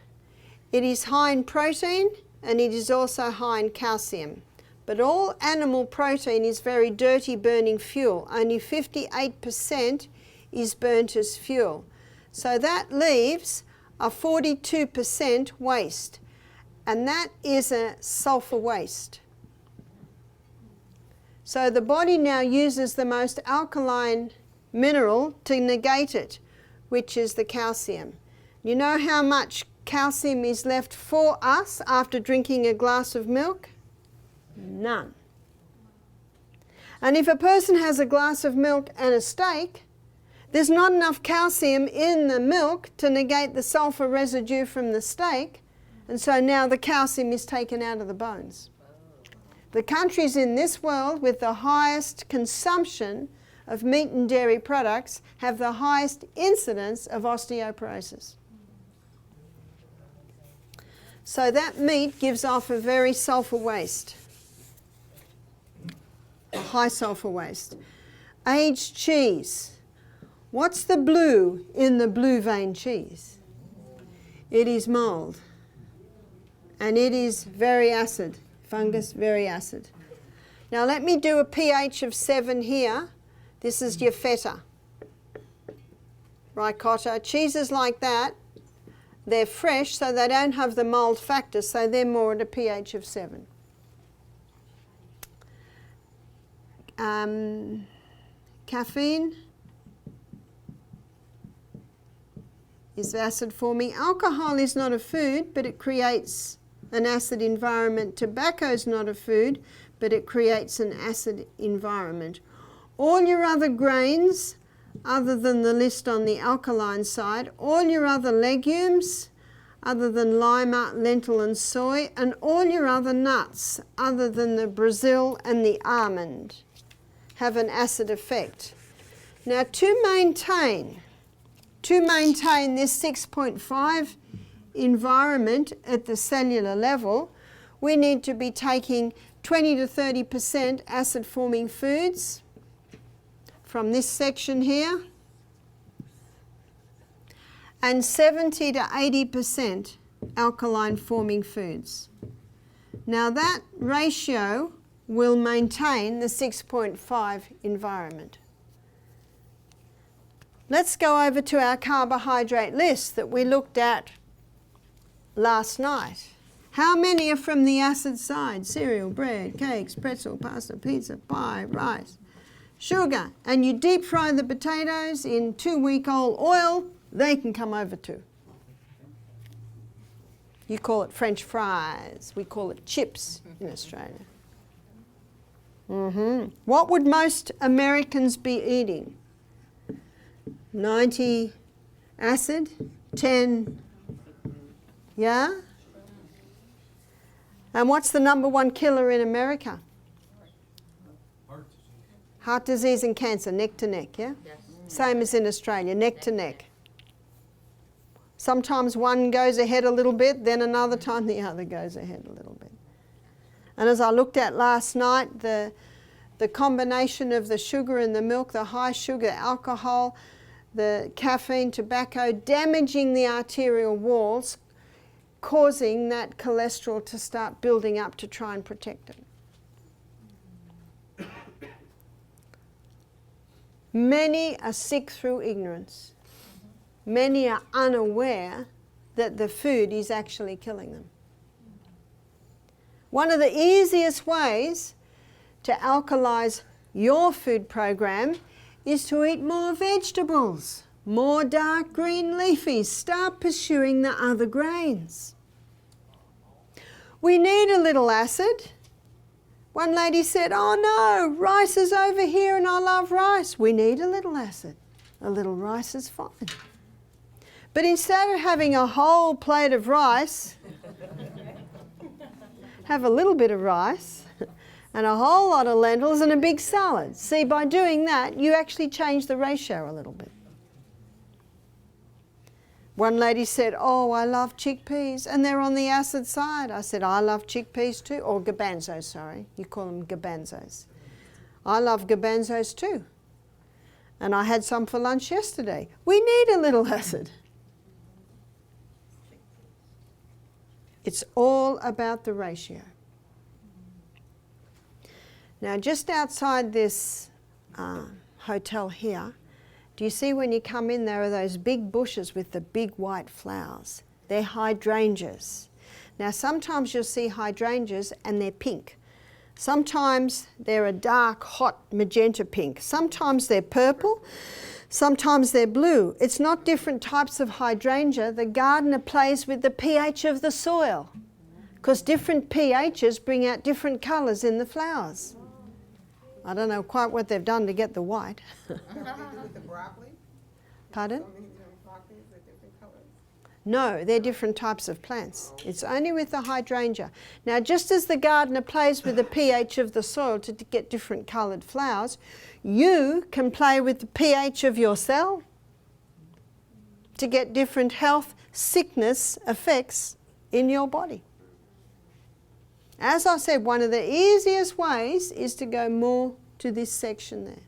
It is high in protein and it is also high in calcium. But all animal protein is very dirty burning fuel. Only 58% is burnt as fuel. So that leaves a 42% waste. And that is a sulfur waste. So the body now uses the most alkaline mineral to negate it, which is the calcium. You know how much calcium is left for us after drinking a glass of milk? None. And if a person has a glass of milk and a steak, there's not enough calcium in the milk to negate the sulfur residue from the steak, and so now the calcium is taken out of the bones. The countries in this world with the highest consumption of meat and dairy products have the highest incidence of osteoporosis. So that meat gives off a very sulfur waste, a high sulfur waste. Aged cheese. What's the blue in the blue vein cheese? It is mold. And it is very acid. Fungus, very acid. Now let me do a pH of 7 here. This is your feta, ricotta. Cheeses like that, they're fresh, so they don't have the mold factor, so they're more at a pH of 7. Caffeine is acid forming. Alcohol is not a food, but it creates an acid environment. Tobacco is not a food, but it creates an acid environment. All your other grains, other than the list on the alkaline side, all your other legumes, other than lima, lentil and soy, and all your other nuts, other than the Brazil and the almond, have an acid effect. Now to maintain this 6.5 environment at the cellular level, we need to be taking 20 to 30% acid forming foods from this section here. and 70 to 80% alkaline forming foods. Now that ratio will maintain the 6.5 environment. Let's go over to our carbohydrate list that we looked at last night. How many are from the acid side? Cereal, bread, cakes, pretzel, pasta, pizza, pie, rice, sugar. And you deep fry the potatoes in 2-week-old oil, they can come over too. You call it French fries. We call it chips in Australia. What would most Americans be eating? 90 acid, 10, yeah? And what's the number one killer in America? Heart disease and cancer, neck to neck, yeah? Yes. Same as in Australia, neck to neck. Sometimes one goes ahead a little bit, then another time the other goes ahead a little bit. And as I looked at last night, the combination of the sugar in the milk, the high sugar alcohol, the caffeine, tobacco, damaging the arterial walls, causing that cholesterol to start building up to try and protect it. Many are sick through ignorance. Many are unaware that the food is actually killing them. One of the easiest ways to alkalize your food program is to eat more vegetables, more dark green leafies. Start pursuing the other grains. We need a little acid. One lady said, "Oh no, rice is over here and I love rice." We need a little acid. A little rice is fine. But instead of having a whole plate of rice, have a little bit of rice and a whole lot of lentils and a big salad. See, by doing that, you actually change the ratio a little bit. One lady said, "Oh, I love chickpeas and they're on the acid side." I said, "I love chickpeas too," or garbanzos, sorry. You call them garbanzos. I love garbanzos too. And I had some for lunch yesterday. We need a little acid. It's all about the ratio. Now, just outside this hotel here, do you see when you come in, there are those big bushes with the big white flowers? They're hydrangeas. Now, sometimes you'll see hydrangeas and they're pink. Sometimes they're a dark, hot magenta pink. Sometimes they're purple. Sometimes they're blue. It's not different types of hydrangea. The gardener plays with the pH of the soil, because different pHs bring out different colours in the flowers. I don't know quite what they've done to get the white. With the broccoli? Pardon? So many broccolis are different colors. No, they're different types of plants. It's only with the hydrangea. Now, just as the gardener plays with the pH of the soil to get different coloured flowers, you can play with the pH of your cell to get different health, sickness effects in your body. As I said, one of the easiest ways is to go more to this section there.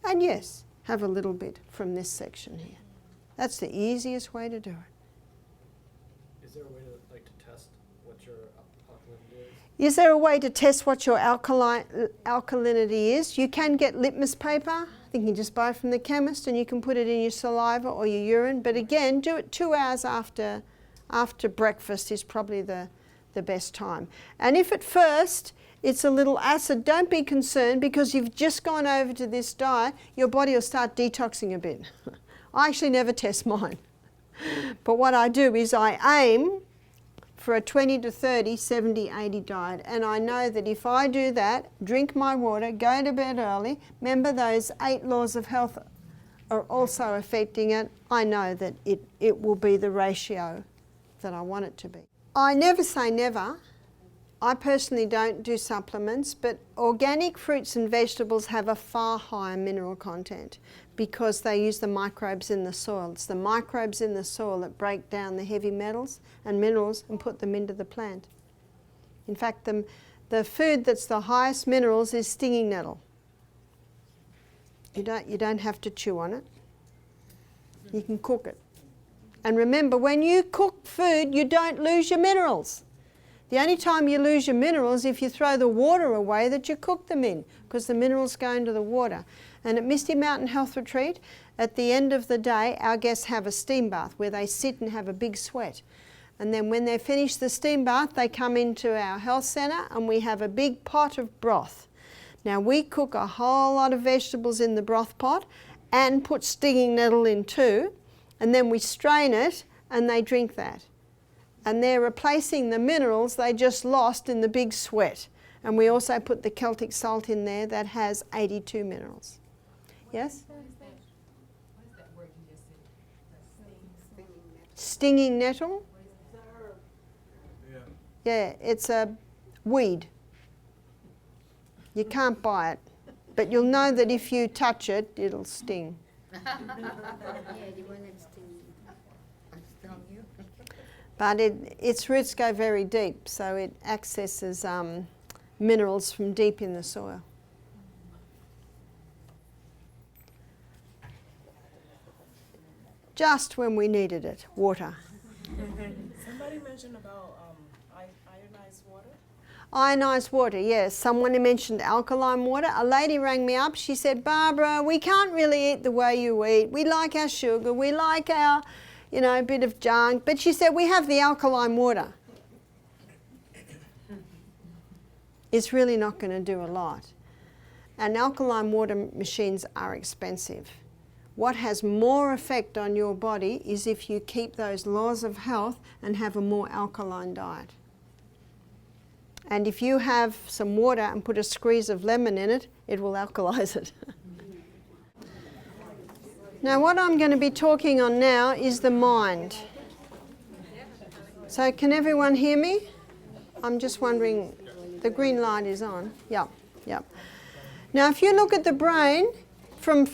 And yes, have a little bit from this section here. That's the easiest way to do it. Is there a way to test what your alkalinity is? Is there a way to test what your alkalinity is? You can get litmus paper. I think you just buy it from the chemist and you can put it in your saliva or your urine. But again, do it 2 hours after breakfast is probably the best time. And if at first it's a little acid, don't be concerned, because you've just gone over to this diet, your body will start detoxing a bit. I actually never test mine. But what I do is I aim for a 20 to 30, 70, 80 diet. And I know that if I do that, drink my water, go to bed early, remember those 8 laws of health are also affecting it, I know that it will be the ratio that I want it to be. I never say never. I personally don't do supplements, but organic fruits and vegetables have a far higher mineral content because they use the microbes in the soil. It's the microbes in the soil that break down the heavy metals and minerals and put them into the plant. In fact, the food that's the highest minerals is stinging nettle. You don't have to chew on it. You can cook it And remember, when you cook food, you don't lose your minerals. The only time you lose your minerals is if you throw the water away that you cook them in, because the minerals go into the water. And at Misty Mountain Health Retreat, at the end of the day, our guests have a steam bath where they sit and have a big sweat. And then when they finish the steam bath, they come into our health centre and we have a big pot of broth. Now we cook a whole lot of vegetables in the broth pot and put stinging nettle in too, and then we strain it and they drink that. And they're replacing the minerals they just lost in the big sweat. And we also put the Celtic salt in there that has 82 minerals. Yes? What is that word you just said? Stinging nettle? Yeah. Yeah, it's a weed. You can't buy it, but you'll know that if you touch it, it'll sting. But its roots go very deep, so it accesses minerals from deep in the soil. Just when we needed it, water. Somebody mentioned about ionized water. Ionised water, yes. Someone mentioned alkaline water. A lady rang me up. She said, Barbara, we can't really eat the way you eat. We like our sugar. We like our, bit of junk. But she said, we have the alkaline water. It's really not going to do a lot. And alkaline water machines are expensive. What has more effect on your body is if you keep those laws of health and have a more alkaline diet. And if you have some water and put a squeeze of lemon in it, it will alkalize it. Now what I'm going to be talking on now is the mind. So can everyone hear me? I'm just wondering, the green light is on. Yep. Now if you look at the brain, from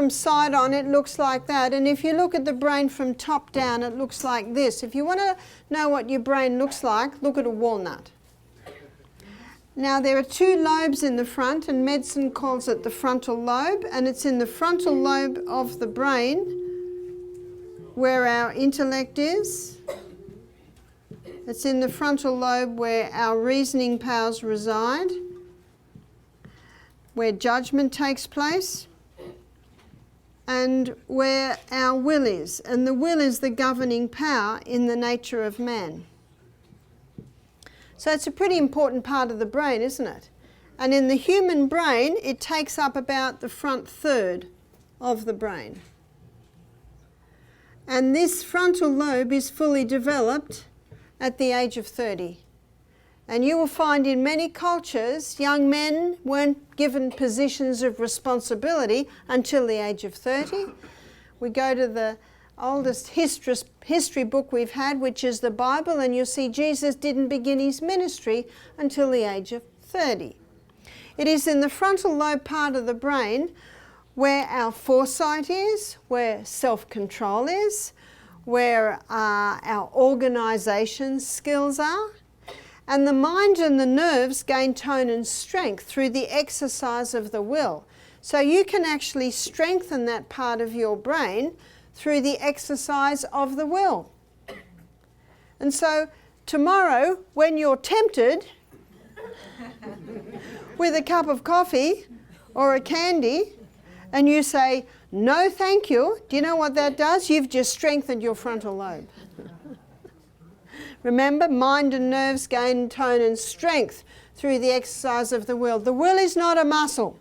side on it looks like that, and if you look at the brain from top down it looks like this. If you want to know what your brain looks like, look at a walnut. Now there are two lobes in the front, and medicine calls it the frontal lobe, and it's in the frontal lobe of the brain where our intellect is. It's in the frontal lobe where our reasoning powers reside, where judgment takes place, and where our will is. And the will is the governing power in the nature of man. So it's a pretty important part of the brain, isn't it? And in the human brain, it takes up about the front third of the brain. And this frontal lobe is fully developed at the age of 30. And you will find in many cultures, young men weren't given positions of responsibility until the age of 30. We go to the oldest history book we've had, which is the Bible, and you'll see Jesus didn't begin his ministry until the age of 30. It is in the frontal lobe part of the brain where our foresight is, where self-control is, where our organisation skills are. And the mind and the nerves gain tone and strength through the exercise of the will. So you can actually strengthen that part of your brain through the exercise of the will. And so tomorrow, when you're tempted with a cup of coffee or a candy, and you say, no thank you, do you know what that does? You've just strengthened your frontal lobe. Remember, mind and nerves gain tone and strength through the exercise of the will. The will is not a muscle,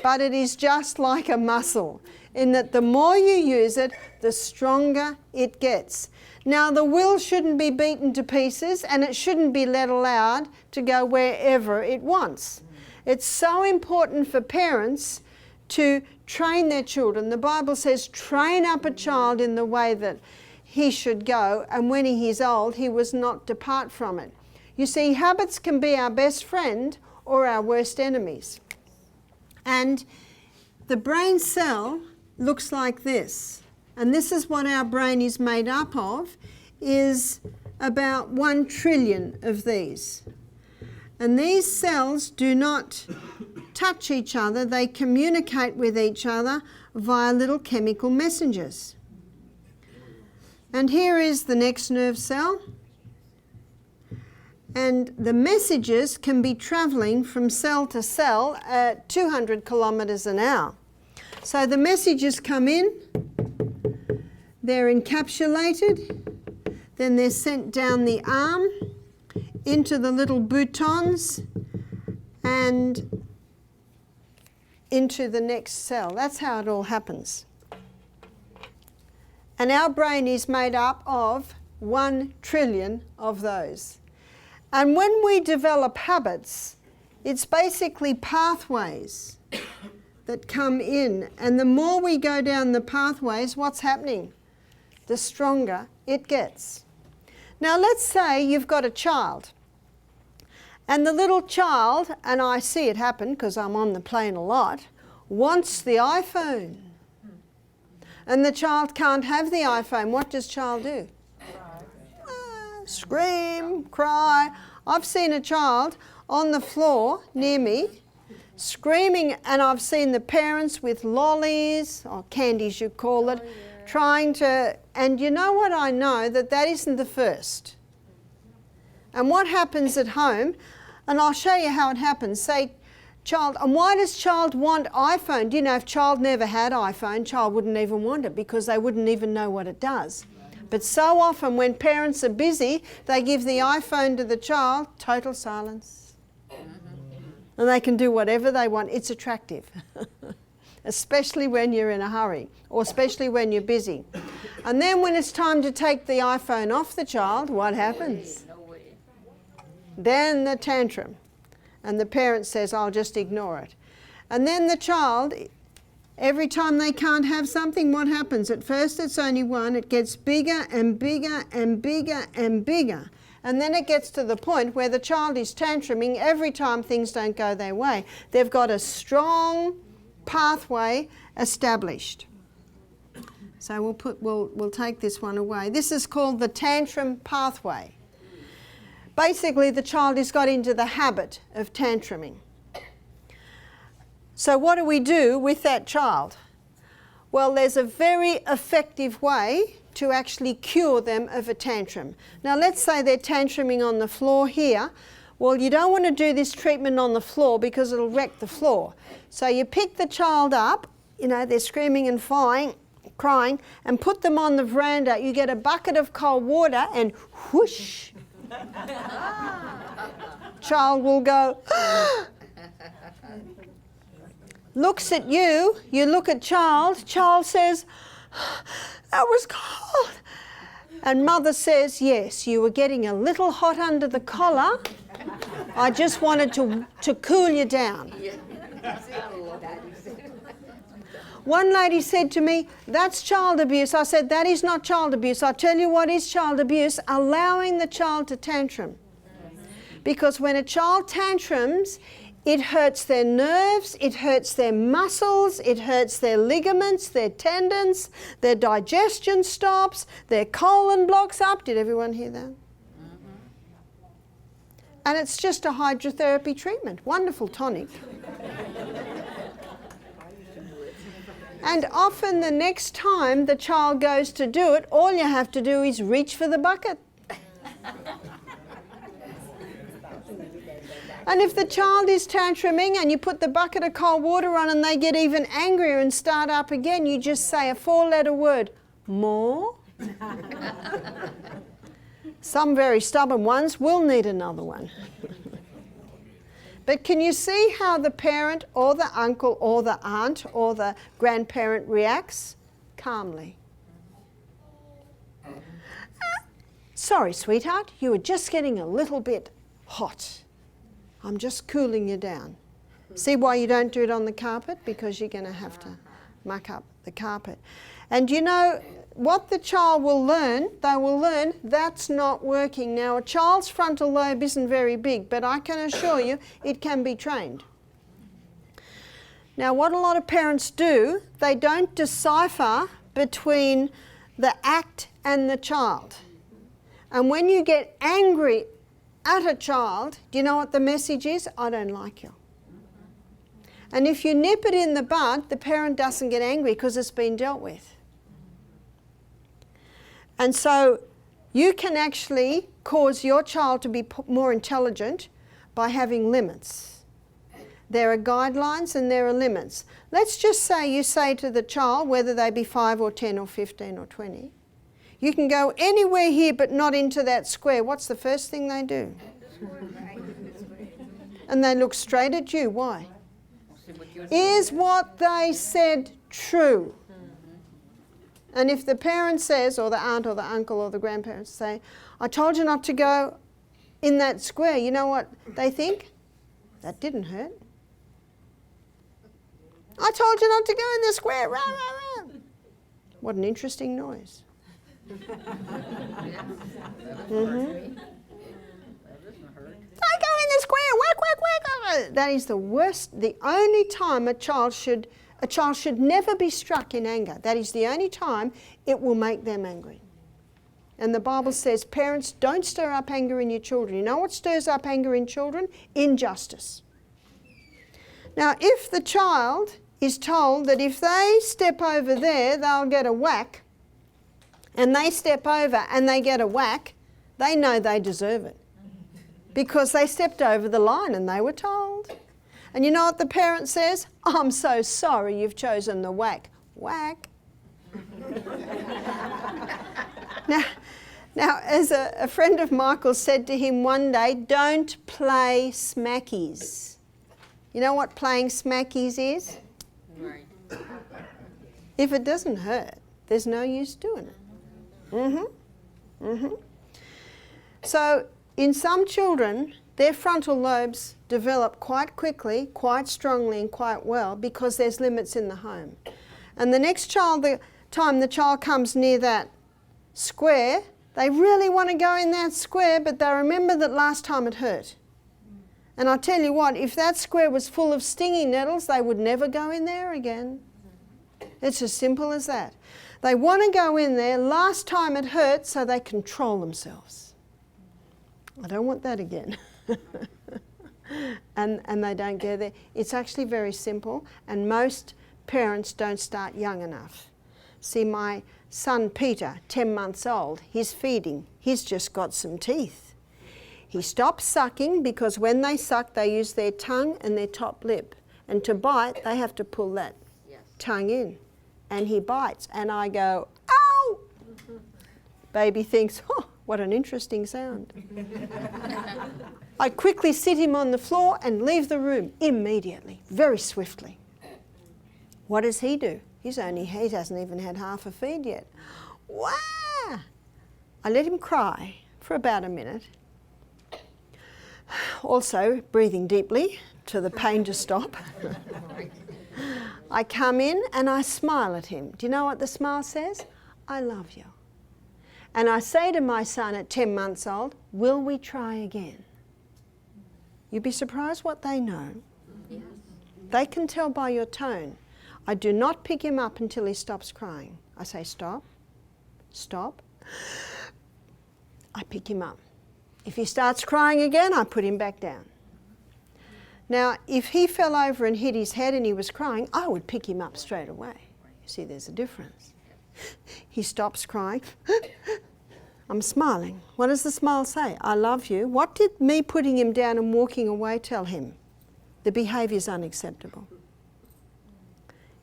but it is just like a muscle, in that the more you use it, the stronger it gets. Now, the will shouldn't be beaten to pieces, and it shouldn't be let allowed to go wherever it wants. It's so important for parents to train their children. The Bible says, train up a child in the way that he should go, and when he is old, he was not depart from it. You see, habits can be our best friend or our worst enemies. And the brain cell looks like this. And this is what our brain is made up of, is about 1 trillion of these. And these cells do not touch each other, they communicate with each other via little chemical messengers. And here is the next nerve cell. And the messages can be travelling from cell to cell at 200 kilometres an hour. So the messages come in, they're encapsulated, then they're sent down the arm into the little boutons and into the next cell. That's how it all happens. And our brain is made up of 1 trillion of those. And when we develop habits, it's basically pathways that come in. And the more we go down the pathways, what's happening? The stronger it gets. Now let's say you've got a child. And the little child, and I see it happen because I'm on the plane a lot, wants the iPhone. And the child can't have the iPhone. What does child do? Scream, cry. I've seen a child on the floor near me screaming, and I've seen the parents with lollies, or candies you call it, trying to, and you know what I know? That isn't the first. And what happens at home, and I'll show you how it happens. Say, child, and why does child want iPhone? Do you know if child never had iPhone, child wouldn't even want it because they wouldn't even know what it does. But so often when parents are busy, they give the iPhone to the child, total silence. And they can do whatever they want. It's attractive, especially when you're in a hurry or especially when you're busy. And then when it's time to take the iPhone off the child, what happens? Then the tantrum. And the parent says, I'll just ignore it. And then the child, every time they can't have something, what happens? At first it's only one, it gets bigger and bigger and bigger and bigger. And then it gets to the point where the child is tantruming every time things don't go their way. They've got a strong pathway established. So we'll take this one away. This is called the tantrum pathway. Basically, the child has got into the habit of tantruming. So what do we do with that child? Well, there's a very effective way to actually cure them of a tantrum. Now, let's say they're tantruming on the floor here. Well, you don't want to do this treatment on the floor because it'll wreck the floor. So you pick the child up, you know, they're screaming and crying, and put them on the veranda. You get a bucket of cold water and whoosh, child will go, looks at you, you look at child says, that was cold. And mother says, yes, you were getting a little hot under the collar. I just wanted to cool you down. One lady said to me, that's child abuse. I said, that is not child abuse. I'll tell you what is child abuse, allowing the child to tantrum. Because when a child tantrums, it hurts their nerves, it hurts their muscles, it hurts their ligaments, their tendons, their digestion stops, their colon blocks up. Did everyone hear that? And it's just a hydrotherapy treatment. Wonderful tonic. And often the next time the child goes to do it, all you have to do is reach for the bucket. And if the child is tantruming and you put the bucket of cold water on and they get even angrier and start up again, you just say a 4-letter word, more. Some very stubborn ones will need another one. But can you see how the parent or the uncle or the aunt or the grandparent reacts? Calmly. Sorry, sweetheart, you were just getting a little bit hot. I'm just cooling you down. See why you don't do it on the carpet? Because you're going to have to muck up the carpet. And you know what the child will learn? They will learn that's not working. Now, a child's frontal lobe isn't very big, but I can assure you it can be trained. Now, what a lot of parents do, they don't decipher between the act and the child. And when you get angry at a child, do you know what the message is? I don't like you. And if you nip it in the bud, the parent doesn't get angry because it's been dealt with. And so you can actually cause your child to be more intelligent by having limits. There are guidelines and there are limits. Let's just say you say to the child, whether they be 5 or 10 or 15 or 20, you can go anywhere here but not into that square. What's the first thing they do? And they look straight at you. Why? Is what they said true? And if the parent says, or the aunt or the uncle or the grandparents say, I told you not to go in that square, you know what they think? That didn't hurt. I told you not to go in the square. Rah, rah, rah. What an interesting noise. Don't go in the square. Whack, whack, whack. That is the worst. The only time a child should never be struck in anger. That is the only time it will make them angry. And the Bible says, parents, don't stir up anger in your children. You know what stirs up anger in children? Injustice. Now, if the child is told that if they step over there, they'll get a whack, and they step over and they get a whack, they know they deserve it. Because they stepped over the line and they were told. And you know what the parent says? I'm so sorry you've chosen the whack. Whack. Now, as a friend of Michael's said to him one day, don't play smackies. You know what playing smackies is? Right. If it doesn't hurt, there's no use doing it. So, in some children, their frontal lobes develop quite quickly, quite strongly and quite well because there's limits in the home. And the next time the child comes near that square, they really want to go in that square, but they remember that last time it hurt. And I tell you what, if that square was full of stinging nettles, they would never go in there again. It's as simple as that. They want to go in there, last time it hurt, so they control themselves. I don't want that again. and they don't go there. It's actually very simple, and most parents don't start young enough. See, my son Peter, 10 months old, he's feeding. He's just got some teeth. He stops sucking because when they suck, they use their tongue and their top lip. And to bite, they have to pull that tongue in. And he bites, and I go, ow! Baby thinks, oh, what an interesting sound. I quickly sit him on the floor and leave the room immediately, very swiftly. What does he do? He hasn't even had half a feed yet. Wah! I let him cry for about a minute. Also, breathing deeply to the pain to stop. I come in and I smile at him. Do you know what the smile says? I love you. And I say to my son at 10 months old, will we try again? You'd be surprised what they know. Yes. They can tell by your tone. I do not pick him up until he stops crying. I say, stop, stop. I pick him up. If he starts crying again, I put him back down. Now, if he fell over and hit his head and he was crying, I would pick him up straight away. You see, there's a difference. He stops crying. I'm smiling. What does the smile say? I love you. What did me putting him down and walking away tell him? The behaviour is unacceptable.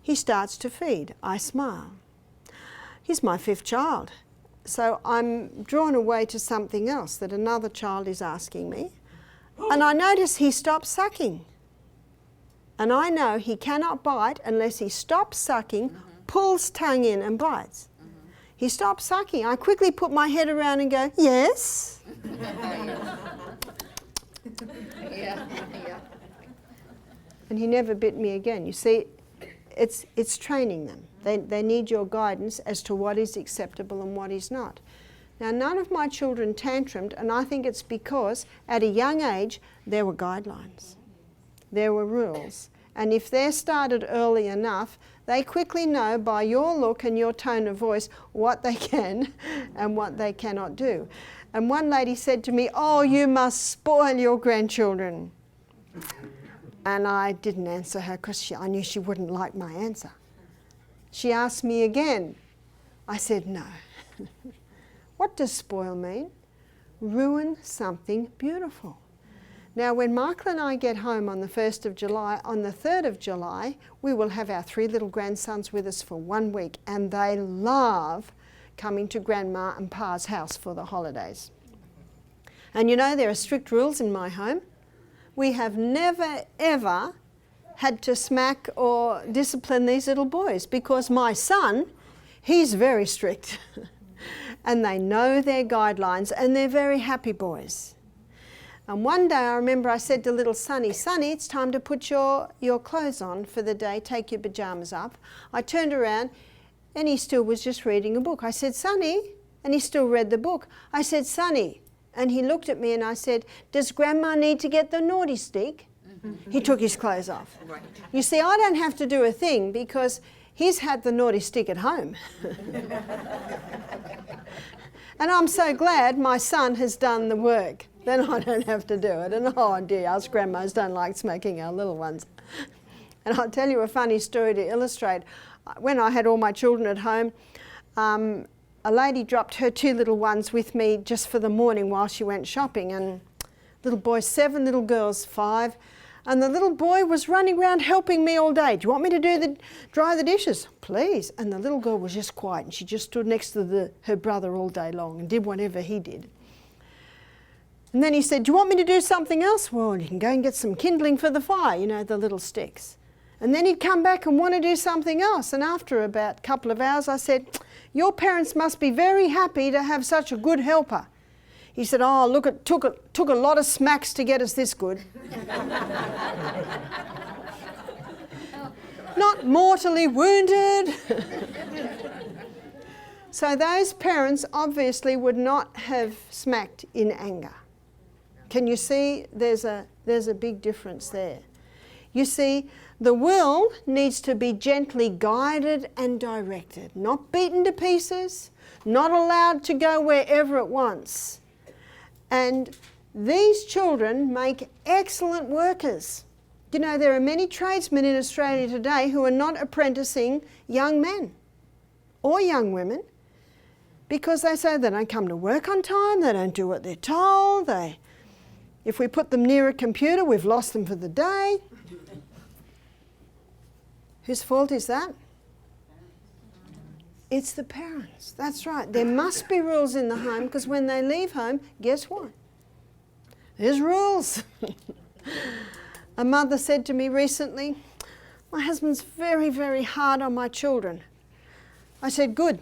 He starts to feed. I smile. He's my 5th child. So I'm drawn away to something else that another child is asking me. And I notice he stops sucking. And I know he cannot bite unless he stops sucking, pulls tongue in and bites. He stops sucking. I quickly put my head around and go, yes. And he never bit me again. You see, it's training them. They need your guidance as to what is acceptable and what is not. Now, none of my children tantrumed, and I think it's because at a young age there were guidelines. There were rules. And if they're started early enough, they quickly know by your look and your tone of voice what they can and what they cannot do. And one lady said to me, oh, you must spoil your grandchildren. And I didn't answer her because I knew she wouldn't like my answer. She asked me again. I said, no. What does spoil mean? Ruin something beautiful. Now, when Michael and I get home on the 1st of July, on the 3rd of July, we will have our 3 little grandsons with us for 1 week, and they love coming to Grandma and Pa's house for the holidays. And you know, there are strict rules in my home. We have never, ever had to smack or discipline these little boys because my son, he's very strict. And they know their guidelines, and they're very happy boys. And one day I remember I said to little Sonny, Sonny, it's time to put your clothes on for the day, take your pyjamas up. I turned around and he still was just reading a book. I said, Sonny, and he still read the book. I said, Sonny, and he looked at me and I said, does Grandma need to get the naughty stick? He took his clothes off. Right. You see, I don't have to do a thing because he's had the naughty stick at home. And I'm so glad my son has done the work. Then I don't have to do it. And oh dear, us grandmas don't like smacking our little ones. And I'll tell you a funny story to illustrate. When I had all my children at home, a lady dropped her 2 little ones with me just for the morning while she went shopping. And little boy 7, little girls 5. And the little boy was running around helping me all day. Do you want me to dry the dishes? Please. And the little girl was just quiet and she just stood next to her brother all day long and did whatever he did. And then he said, do you want me to do something else? Well, you can go and get some kindling for the fire, you know, the little sticks. And then he'd come back and want to do something else. And after about a couple of hours, I said, your parents must be very happy to have such a good helper. He said, oh, look, it took a lot of smacks to get us this good. Not mortally wounded. So those parents obviously would not have smacked in anger. Can you see there's a big difference there? You see, the will needs to be gently guided and directed, not beaten to pieces, not allowed to go wherever it wants. And these children make excellent workers. You know, there are many tradesmen in Australia today who are not apprenticing young men or young women because they say they don't come to work on time, they don't do what they're told, if we put them near a computer, we've lost them for the day. Whose fault is that? It's the parents. That's right. There must be rules in the home because when they leave home, guess what? There's rules. A mother said to me recently, my husband's very, very hard on my children. I said, good.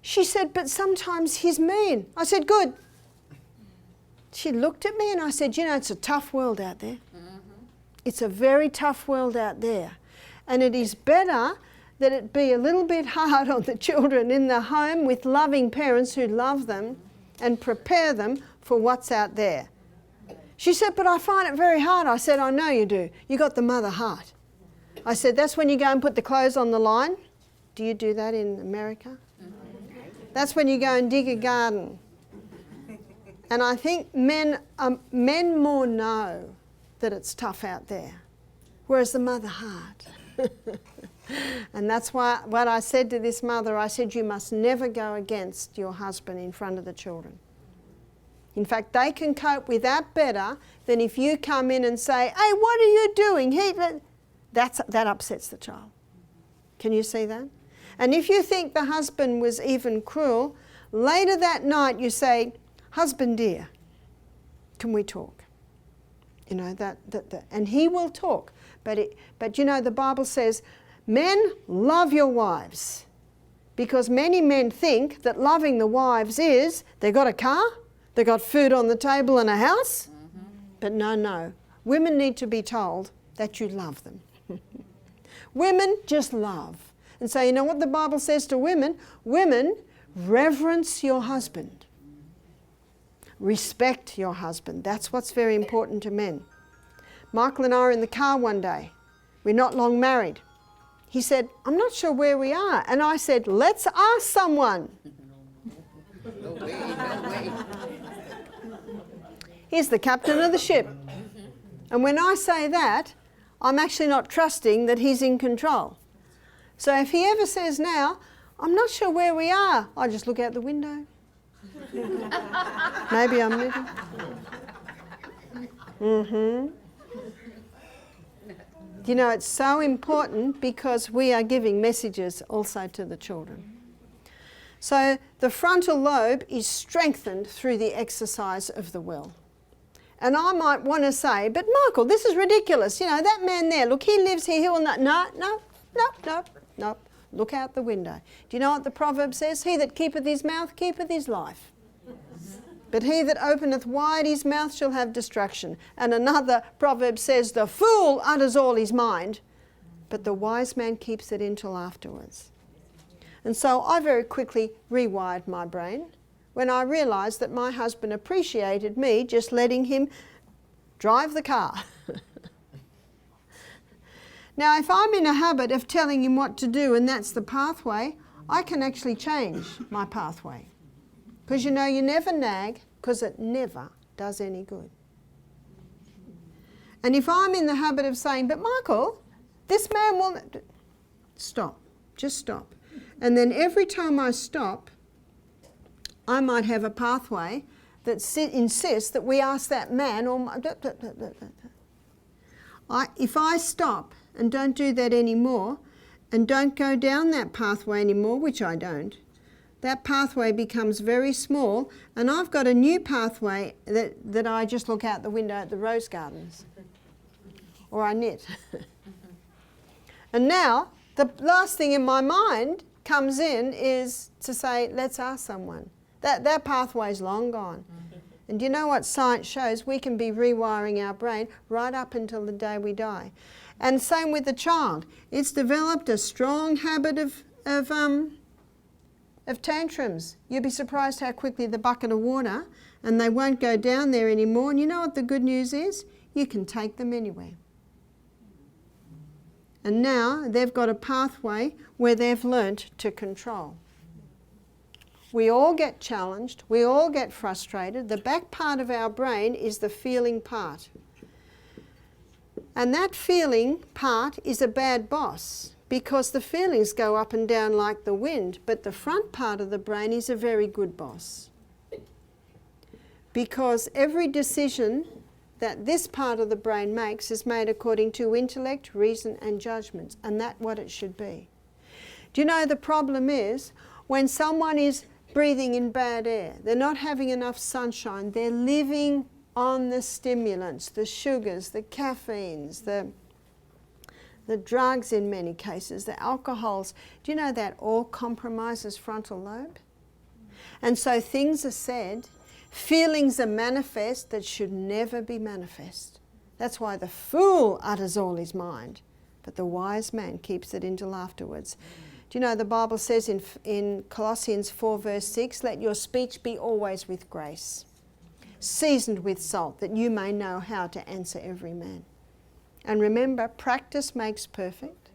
She said, but sometimes he's mean. I said, good. She looked at me and I said, you know, it's a tough world out there. It's a very tough world out there. And it is better that it be a little bit hard on the children in the home with loving parents who love them and prepare them for what's out there. She said, but I find it very hard. I said, I know you do. You got the mother heart. I said, that's when you go and put the clothes on the line. Do you do that in America? That's when you go and dig a garden. And I think men more know that it's tough out there, whereas the mother heart. And that's why what I said to this mother, I said, you must never go against your husband in front of the children. In fact, they can cope with that better than if you come in and say, hey, what are you doing? That upsets the child. Can you see that? And if you think the husband was even cruel, later that night you say, husband dear, can we talk? You know, and he will talk. But you know, the Bible says, men, love your wives. Because many men think that loving the wives is, they got a car, they got food on the table and a house. But no. Women need to be told that you love them. Women just love. And so you know what the Bible says to women? Women, reverence your husband. Respect your husband. That's what's very important to men. Michael and I are in the car one day. We're not long married. He said, I'm not sure where we are. And I said, let's ask someone. No way. He's the captain of the ship. And when I say that, I'm actually not trusting that he's in control. So if he ever says now, I'm not sure where we are. I just look out the window. Maybe I'm living. You know, it's so important because we are giving messages also to the children. So the frontal lobe is strengthened through the exercise of the will. And I might want to say, but Michael, this is ridiculous. You know, that man there, look, he lives here, he will not. No. Look out the window. Do you know what the proverb says? He that keepeth his mouth keepeth his life. But he that openeth wide his mouth shall have destruction. And another proverb says, the fool utters all his mind, but the wise man keeps it until afterwards. And so I very quickly rewired my brain when I realised that my husband appreciated me just letting him drive the car. Now, if I'm in a habit of telling him what to do and that's the pathway, I can actually change my pathway. Because you know, you never nag because it never does any good. And if I'm in the habit of saying, but Michael, this man will... Stop. Just stop. And then every time I stop, I might have a pathway that insists that we ask that man or... If I stop and don't do that anymore and don't go down that pathway anymore, which I don't, that pathway becomes very small and I've got a new pathway that I just look out the window at the rose gardens or I knit. And now the last thing in my mind comes in is to say, let's ask someone. That pathway's long gone. And do you know what science shows? We can be rewiring our brain right up until the day we die. And same with the child. It's developed a strong habit of tantrums. You'd be surprised how quickly the bucket of water, and they won't go down there anymore. And you know what the good news is? You can take them anywhere. And now they've got a pathway where they've learnt to control. We all get challenged, we all get frustrated. The back part of our brain is the feeling part. And that feeling part is a bad boss because the feelings go up and down like the wind, but the front part of the brain is a very good boss. Because every decision that this part of the brain makes is made according to intellect, reason and judgments, and that's what it should be. Do you know the problem is when someone is breathing in bad air, they're not having enough sunshine, they're living on the stimulants, the sugars, the caffeines, the drugs in many cases, the alcohols. Do you know that all compromises frontal lobe? And so things are said, feelings are manifest that should never be manifest. That's why the fool utters all his mind, but the wise man keeps it until afterwards. Do you know the Bible says in Colossians 4 verse 6, let your speech be always with grace, seasoned with salt, that you may know how to answer every man. And remember, practice makes perfect,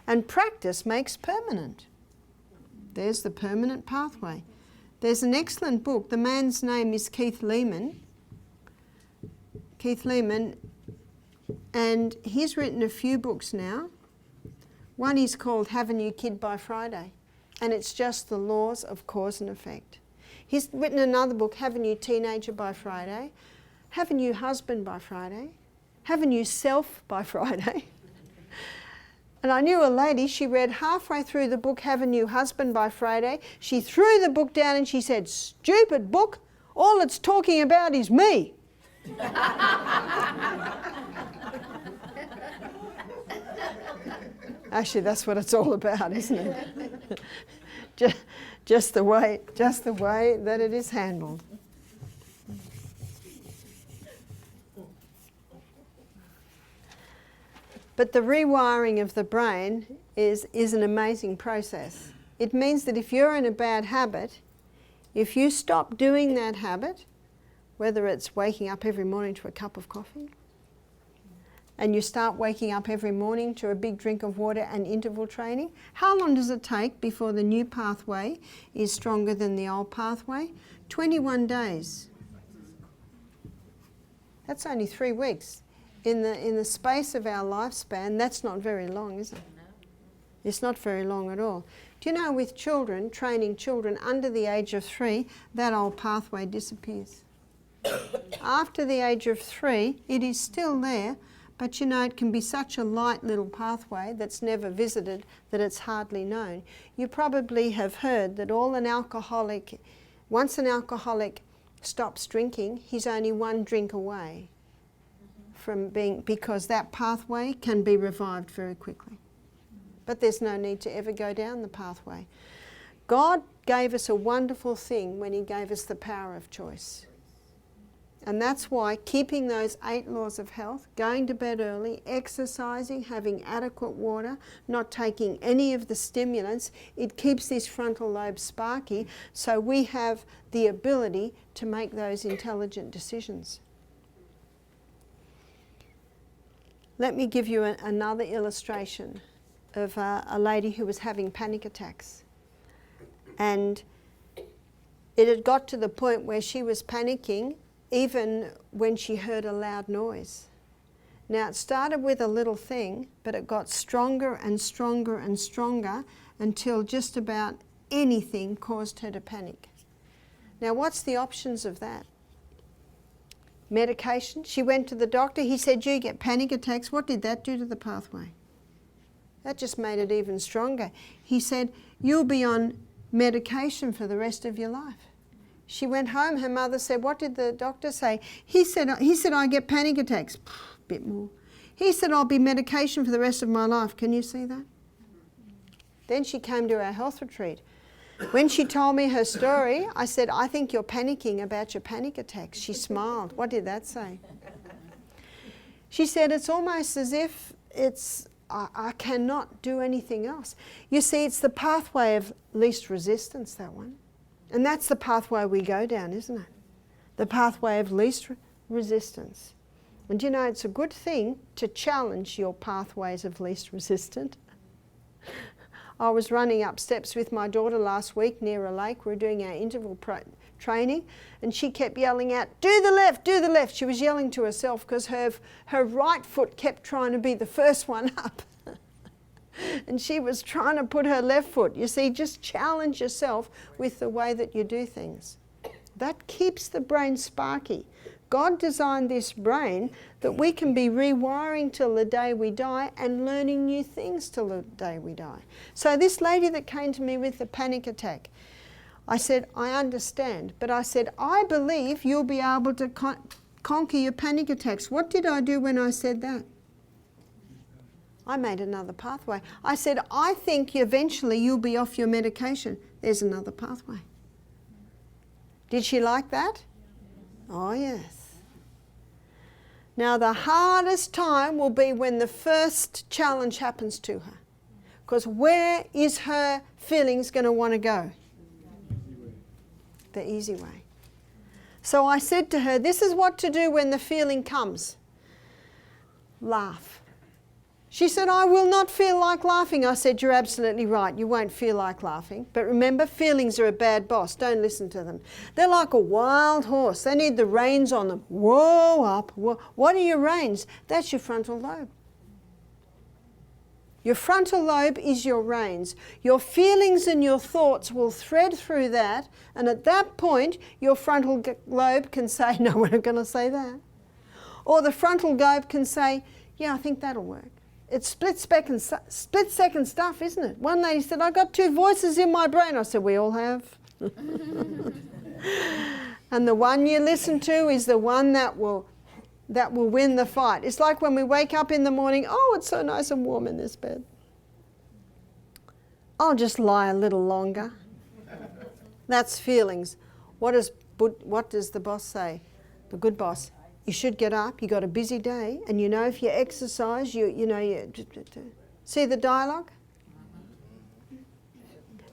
and practice makes permanent. There's the permanent pathway. There's an excellent book. The man's name is Keith Lehman. And he's written a few books now. One is called Have a New Kid by Friday, and it's just the laws of cause and effect. He's written another book, Have a New Teenager by Friday, Have a New Husband by Friday, Have a New Self by Friday. And I knew a lady, she read halfway through the book, Have a New Husband by Friday. She threw the book down and she said, stupid book, all it's talking about is me. Actually, that's what it's all about, isn't it? just the way that it is handled. But the rewiring of the brain is an amazing process. It means that if you're in a bad habit, if you stop doing that habit, whether it's waking up every morning to a cup of coffee, and you start waking up every morning to a big drink of water and interval training, how long does it take before the new pathway is stronger than the old pathway? 21 days. That's only 3 weeks. In the space of our lifespan, that's not very long, is it? It's not very long at all. Do you know with children, training children under the age of 3, that old pathway disappears. After the age of 3, it is still there, but you know it can be such a light little pathway that's never visited that it's hardly known. You probably have heard that once an alcoholic stops drinking, he's only 1 drink away from being, because that pathway can be revived very quickly. But there's no need to ever go down the pathway. God gave us a wonderful thing when he gave us the power of choice. And that's why keeping those 8 laws of health, going to bed early, exercising, having adequate water, not taking any of the stimulants, it keeps this frontal lobe sparky, so we have the ability to make those intelligent decisions. Let me give you another illustration of a lady who was having panic attacks. And it had got to the point where she was panicking even when she heard a loud noise. Now it started with a little thing, but it got stronger and stronger and stronger until just about anything caused her to panic. Now what's the options of that? Medication. She went to the doctor, he said, you get panic attacks. What did that do to the pathway? That just made it even stronger. He said, you'll be on medication for the rest of your life. She went home, her mother said, what did the doctor say? He said I get panic attacks. Bit more. He said, I'll be medication for the rest of my life. Can you see that? Then she came to our health retreat. When she told me her story, I said, I think you're panicking about your panic attacks. She smiled. What did that say? She said, it's almost as if I cannot do anything else. You see, it's the pathway of least resistance, that one. And that's the pathway we go down, isn't it? The pathway of least resistance. And you know, it's a good thing to challenge your pathways of least resistance. I was running up steps with my daughter last week near a lake. We were doing our interval training, and she kept yelling out, do the left, do the left. She was yelling to herself because her right foot kept trying to be the first one up. And she was trying to put her left foot. You see, just challenge yourself with the way that you do things. That keeps the brain sparky. God designed this brain that we can be rewiring till the day we die and learning new things till the day we die. So this lady that came to me with the panic attack, I said, I understand, but I said, I believe you'll be able to conquer your panic attacks. What did I do when I said that? I made another pathway. I said, I think eventually you'll be off your medication. There's another pathway. Did she like that? Oh, yes. Now, the hardest time will be when the first challenge happens to her. Because where is her feelings going to want to go? The easy way. So I said to her, this is what to do when the feeling comes. Laugh. She said, I will not feel like laughing. I said, you're absolutely right. You won't feel like laughing. But remember, feelings are a bad boss. Don't listen to them. They're like a wild horse. They need the reins on them. Whoa up. Whoa. What are your reins? That's your frontal lobe. Your frontal lobe is your reins. Your feelings and your thoughts will thread through that. And at that point, your frontal lobe can say, no, we're not going to say that. Or the frontal lobe can say, yeah, I think that'll work. It's split-second stuff, isn't it? One lady said, I got 2 voices in my brain. I said, we all have. And the one you listen to is the one that will win the fight. It's like when we wake up in the morning, oh, it's so nice and warm in this bed. I'll just lie a little longer. That's feelings. What does the boss say? The good boss. You should get up, you got a busy day, and you know if you exercise, you know, see the dialogue?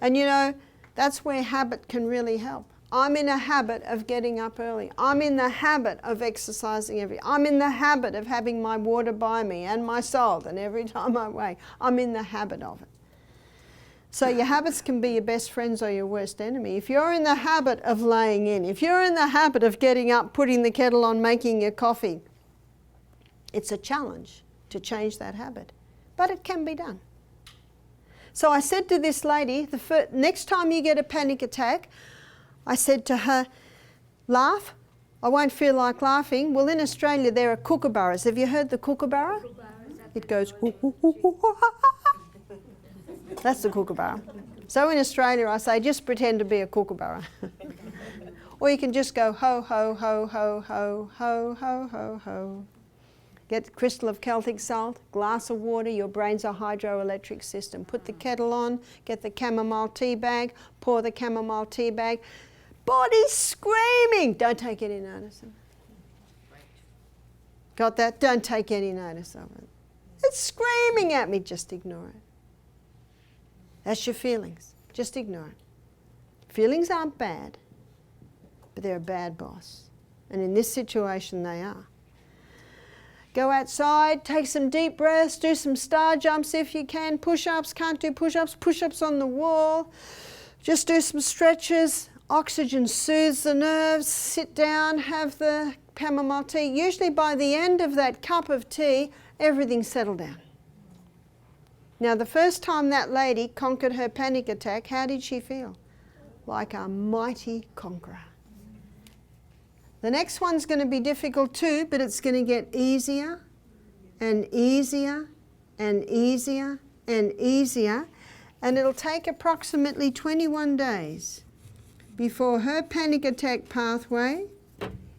And you know, that's where habit can really help. I'm in a habit of getting up early. I'm in the habit of exercising I'm in the habit of having my water by me and my salt, and every time I wake, I'm in the habit of it. So your habits can be your best friends or your worst enemy. If you're in the habit of laying in, if you're in the habit of getting up, putting the kettle on, making your coffee, it's a challenge to change that habit. But it can be done. So I said to this lady, next time you get a panic attack, I said to her, laugh. I won't feel like laughing. Well, in Australia there are kookaburras. Have you heard the kookaburra? It goes, hoo, hoo, hoo, hoo, ha, ha, ha. That's the kookaburra. So in Australia I say, just pretend to be a kookaburra. Or you can just go ho, ho, ho, ho, ho, ho, ho, ho, ho. Get a crystal of Celtic salt, glass of water, your brain's a hydroelectric system. Put the kettle on, get the chamomile tea bag, pour the chamomile tea bag. Body's screaming. Don't take any notice of it. Got that? Don't take any notice of it. It's screaming at me. Just ignore it. That's your feelings. Just ignore it. Feelings aren't bad, but they're a bad boss. And in this situation, they are. Go outside, take some deep breaths, do some star jumps if you can, push-ups, can't do push-ups, push-ups on the wall. Just do some stretches. Oxygen soothes the nerves. Sit down, have the chamomile tea. Usually by the end of that cup of tea, everything's settled down. Now, the first time that lady conquered her panic attack, how did she feel? Like a mighty conqueror. The next one's going to be difficult too, but it's going to get easier and easier and easier and easier, and it'll take approximately 21 days before her panic attack pathway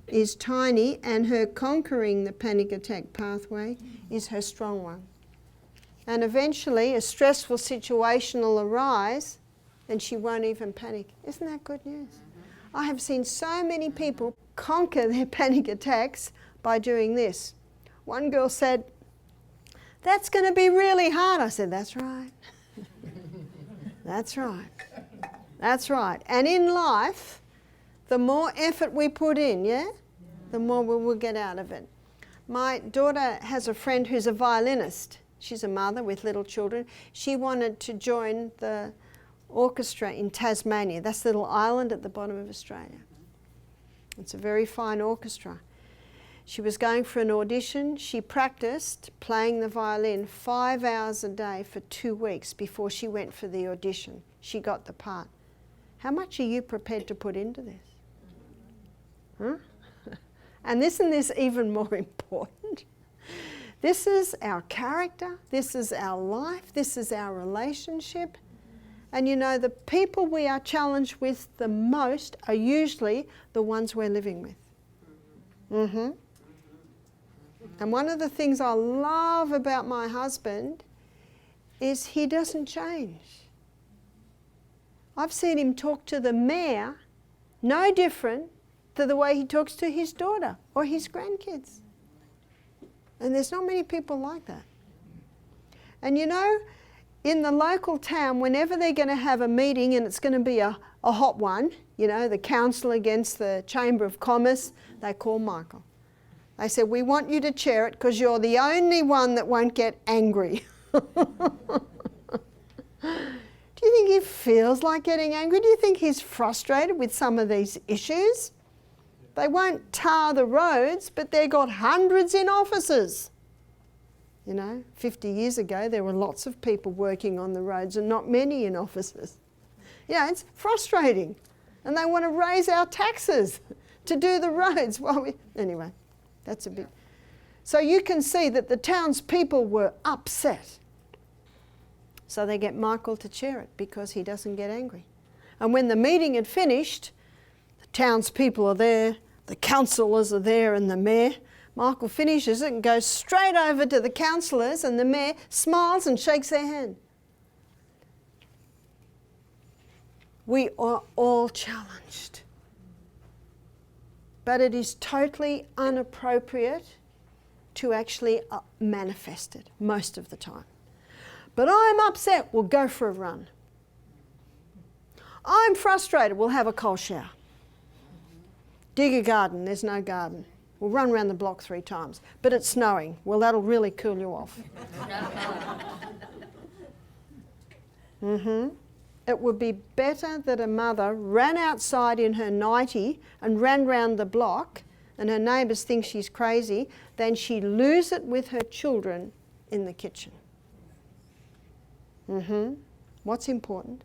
is tiny and her conquering the panic attack pathway is her strong one. And eventually a stressful situation will arise and she won't even panic. Isn't that good news? I have seen so many people conquer their panic attacks by doing this. One girl said, "That's going to be really hard." I said, "That's right." That's right. That's right. And in life, the more effort we put in, the more we will get out of it. My daughter has a friend who's a violinist. She's a mother with little children. She wanted to join the orchestra in Tasmania. That's the little island at the bottom of Australia. It's a very fine orchestra. She was going for an audition. She practiced playing the violin 5 hours a day for 2 weeks before she went for the audition. She got the part. How much are you prepared to put into this? Huh? And isn't this even more important? This is our character, this is our life, this is our relationship. And you know, the people we are challenged with the most are usually the ones we're living with. And one of the things I love about my husband is he doesn't change. I've seen him talk to the mayor no different to the way he talks to his daughter or his grandkids. And there's not many people like that. And you know, in the local town, whenever they're going to have a meeting, and it's going to be a hot one, you know, the council against the Chamber of Commerce, they call Michael. They said, "We want you to chair it because you're the only one that won't get angry." Do you think he feels like getting angry? Do you think he's frustrated with some of these issues? They won't tar the roads, but they've got hundreds in offices. You know, 50 years ago, there were lots of people working on the roads and not many in offices. Yeah, it's frustrating. And they want to raise our taxes to do the roads. Anyway, that's a bit. So you can see that the townspeople were upset. So they get Michael to chair it because he doesn't get angry. And when the meeting had finished, the townspeople are there, the councillors are there, and the mayor. Michael finishes it and goes straight over to the councillors, and the mayor smiles and shakes their hand. We are all challenged. But it is totally inappropriate to actually manifest it most of the time. But I'm upset, we'll go for a run. I'm frustrated, we'll have a cold shower. Dig a garden, there's no garden. We'll run around the block 3 times. But it's snowing, well, that'll really cool you off. It would be better that a mother ran outside in her nightie and ran round the block and her neighbours think she's crazy than she lose it with her children in the kitchen. what's important,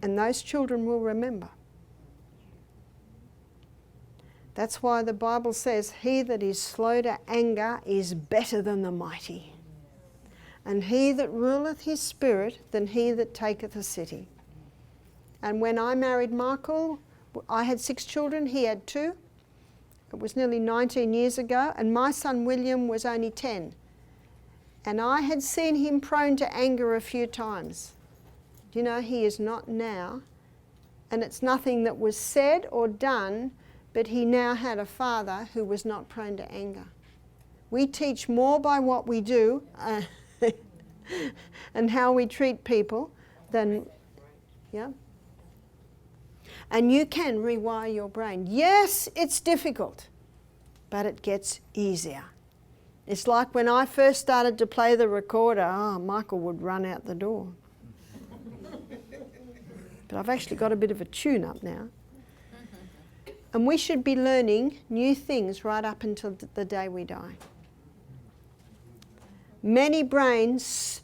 and those children will remember. That's why the Bible says, he that is slow to anger is better than the mighty, and he that ruleth his spirit than he that taketh a city. And when I married Michael, I had 6 children, he had 2. It was nearly 19 years ago, and my son William was only 10. And I had seen him prone to anger a few times. Do you know, he is not now. And it's nothing that was said or done, but he now had a father who was not prone to anger. We teach more by what we do and how we treat people than, yeah. And you can rewire your brain. Yes, it's difficult, but it gets easier. It's like when I first started to play the recorder, Michael would run out the door. But I've actually got a bit of a tune-up now. And we should be learning new things right up until the day we die. Many brains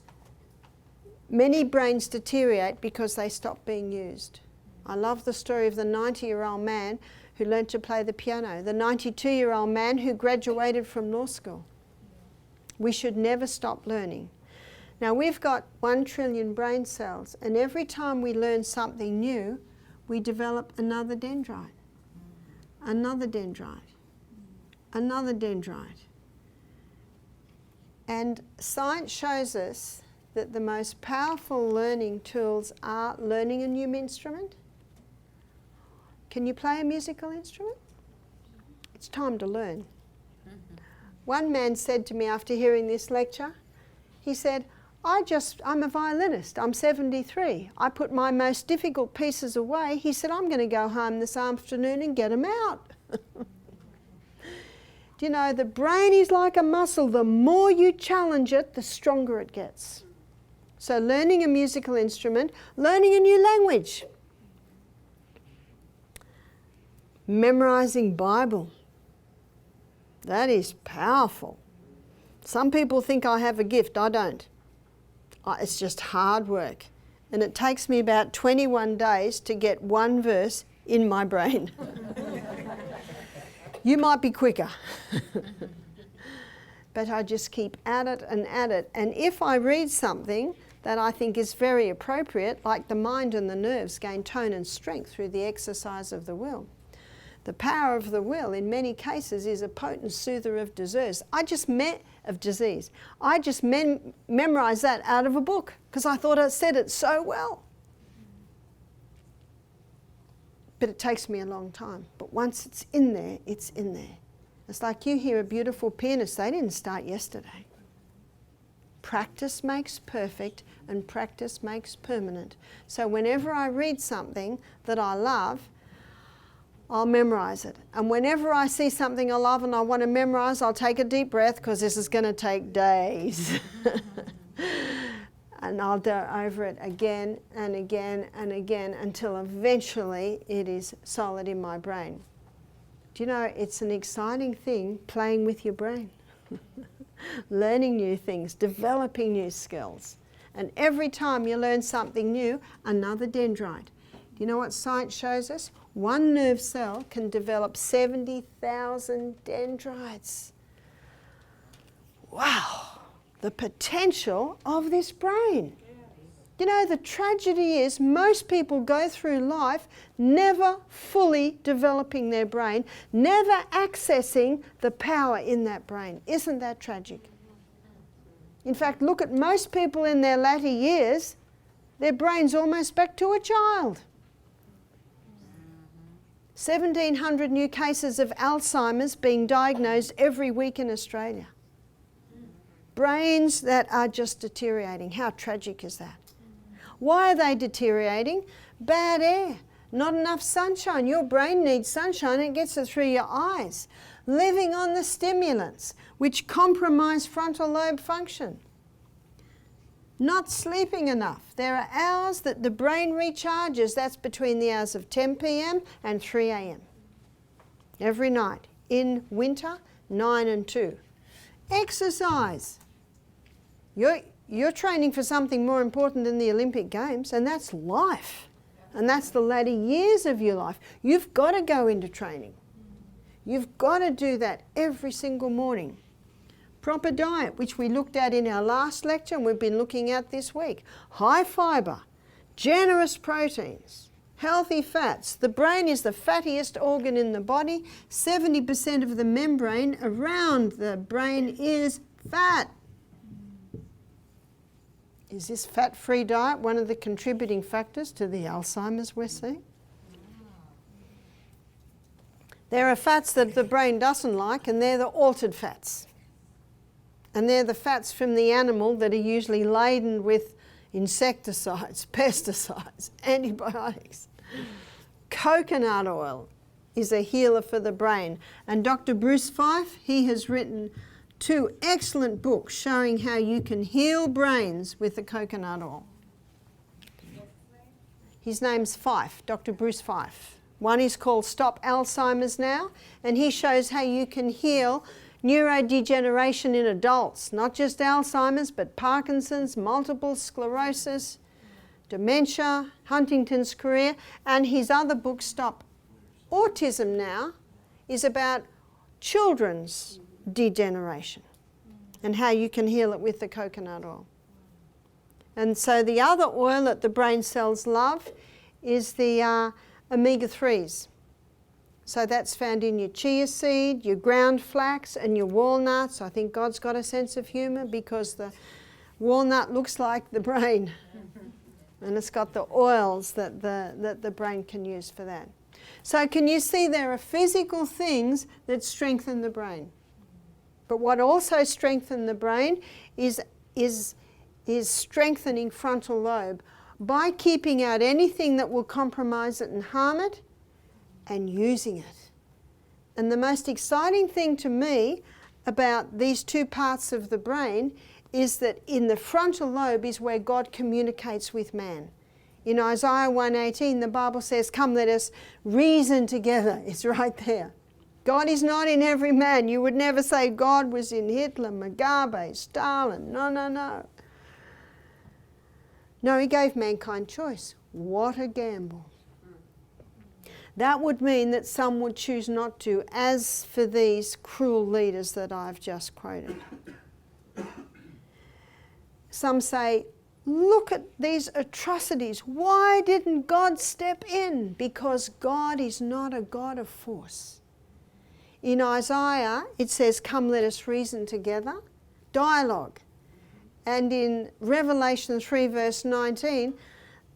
deteriorate because they stop being used. I love the story of the 90-year-old man who learned to play the piano, the 92-year-old man who graduated from law school. We should never stop learning. Now, we've got 1 trillion brain cells, and every time we learn something new, we develop another dendrite, another dendrite, another dendrite. And science shows us that the most powerful learning tools are learning a new instrument. Can you play a musical instrument? It's time to learn. One man said to me after hearing this lecture, he said, I'm a violinist, I'm 73. I put my most difficult pieces away. He said, I'm going to go home this afternoon and get them out. Do you know, the brain is like a muscle. The more you challenge it, the stronger it gets. So learning a musical instrument, learning a new language, memorizing Bible. That is powerful. Some people think I have a gift. I don't. It's just hard work. And it takes me about 21 days to get 1 verse in my brain. You might be quicker. But I just keep at it and at it. And if I read something that I think is very appropriate, like the mind and the nerves gain tone and strength through the exercise of the will. The power of the will, in many cases, is a potent soother of disease. I just memorized that out of a book because I thought I said it so well. But it takes me a long time. But once it's in there, it's in there. It's like you hear a beautiful pianist. They didn't start yesterday. Practice makes perfect, and practice makes permanent. So whenever I read something that I love, I'll memorize it. And whenever I see something I love and I want to memorize, I'll take a deep breath because this is going to take days. And I'll go over it again and again and again until eventually it is solid in my brain. Do you know, it's an exciting thing playing with your brain. Learning new things, developing new skills. And every time you learn something new, another dendrite. Do you know what science shows us? 1 nerve cell can develop 70,000 dendrites. Wow, the potential of this brain. You know, the tragedy is most people go through life never fully developing their brain, never accessing the power in that brain. Isn't that tragic? In fact, look at most people in their latter years, their brain's almost back to a child. 1,700 new cases of Alzheimer's being diagnosed every week in Australia. Brains that are just deteriorating. How tragic is that? Why are they deteriorating? Bad air, not enough sunshine. Your brain needs sunshine, it gets it through your eyes. Living on the stimulants, which compromise frontal lobe function. Not sleeping enough. There are hours that the brain recharges. That's between the hours of 10 p.m. and 3 a.m. every night. In winter, 9 and 2. Exercise. you're training for something more important than the Olympic Games, and that's life. And that's the latter years of your life. You've got to go into training. You've got to do that every single morning. Proper diet, which we looked at in our last lecture and we've been looking at this week. High fibre, generous proteins, healthy fats. The brain is the fattiest organ in the body. 70% of the membrane around the brain is fat. Is this fat-free diet one of the contributing factors to the Alzheimer's we're seeing? There are fats that the brain doesn't like, and they're the altered fats. And they're the fats from the animal that are usually laden with insecticides, pesticides, antibiotics. Coconut oil is a healer for the brain. And Dr. Bruce Fife, he has written 2 excellent books showing how you can heal brains with the coconut oil. His name's Fife, Dr. Bruce Fife. One is called Stop Alzheimer's Now, and he shows how you can heal neurodegeneration in adults, not just Alzheimer's, but Parkinson's, multiple sclerosis, dementia, Huntington's chorea, and his other book, Stop Autism Now, is about children's degeneration and how you can heal it with the coconut oil. And so the other oil that the brain cells love is the omega-3s. So that's found in your chia seed, your ground flax and your walnuts. I think God's got a sense of humour because the walnut looks like the brain and it's got the oils that the brain can use for that. So can you see there are physical things that strengthen the brain? But what also strengthens the brain is strengthening frontal lobe by keeping out anything that will compromise it and harm it and using it. And the most exciting thing to me about these 2 parts of the brain is that in the frontal lobe is where God communicates with man. In Isaiah 1:18, the Bible says, "Come, let us reason together." It's right there. God is not in every man. You would never say God was in Hitler, Mugabe, Stalin. No, no, no. No, he gave mankind choice. What a gamble. That would mean that some would choose not to, as for these cruel leaders that I've just quoted. Some say, look at these atrocities. Why didn't God step in? Because God is not a God of force. In Isaiah, it says, "Come, let us reason together." Dialogue. And in Revelation 3 verse 19,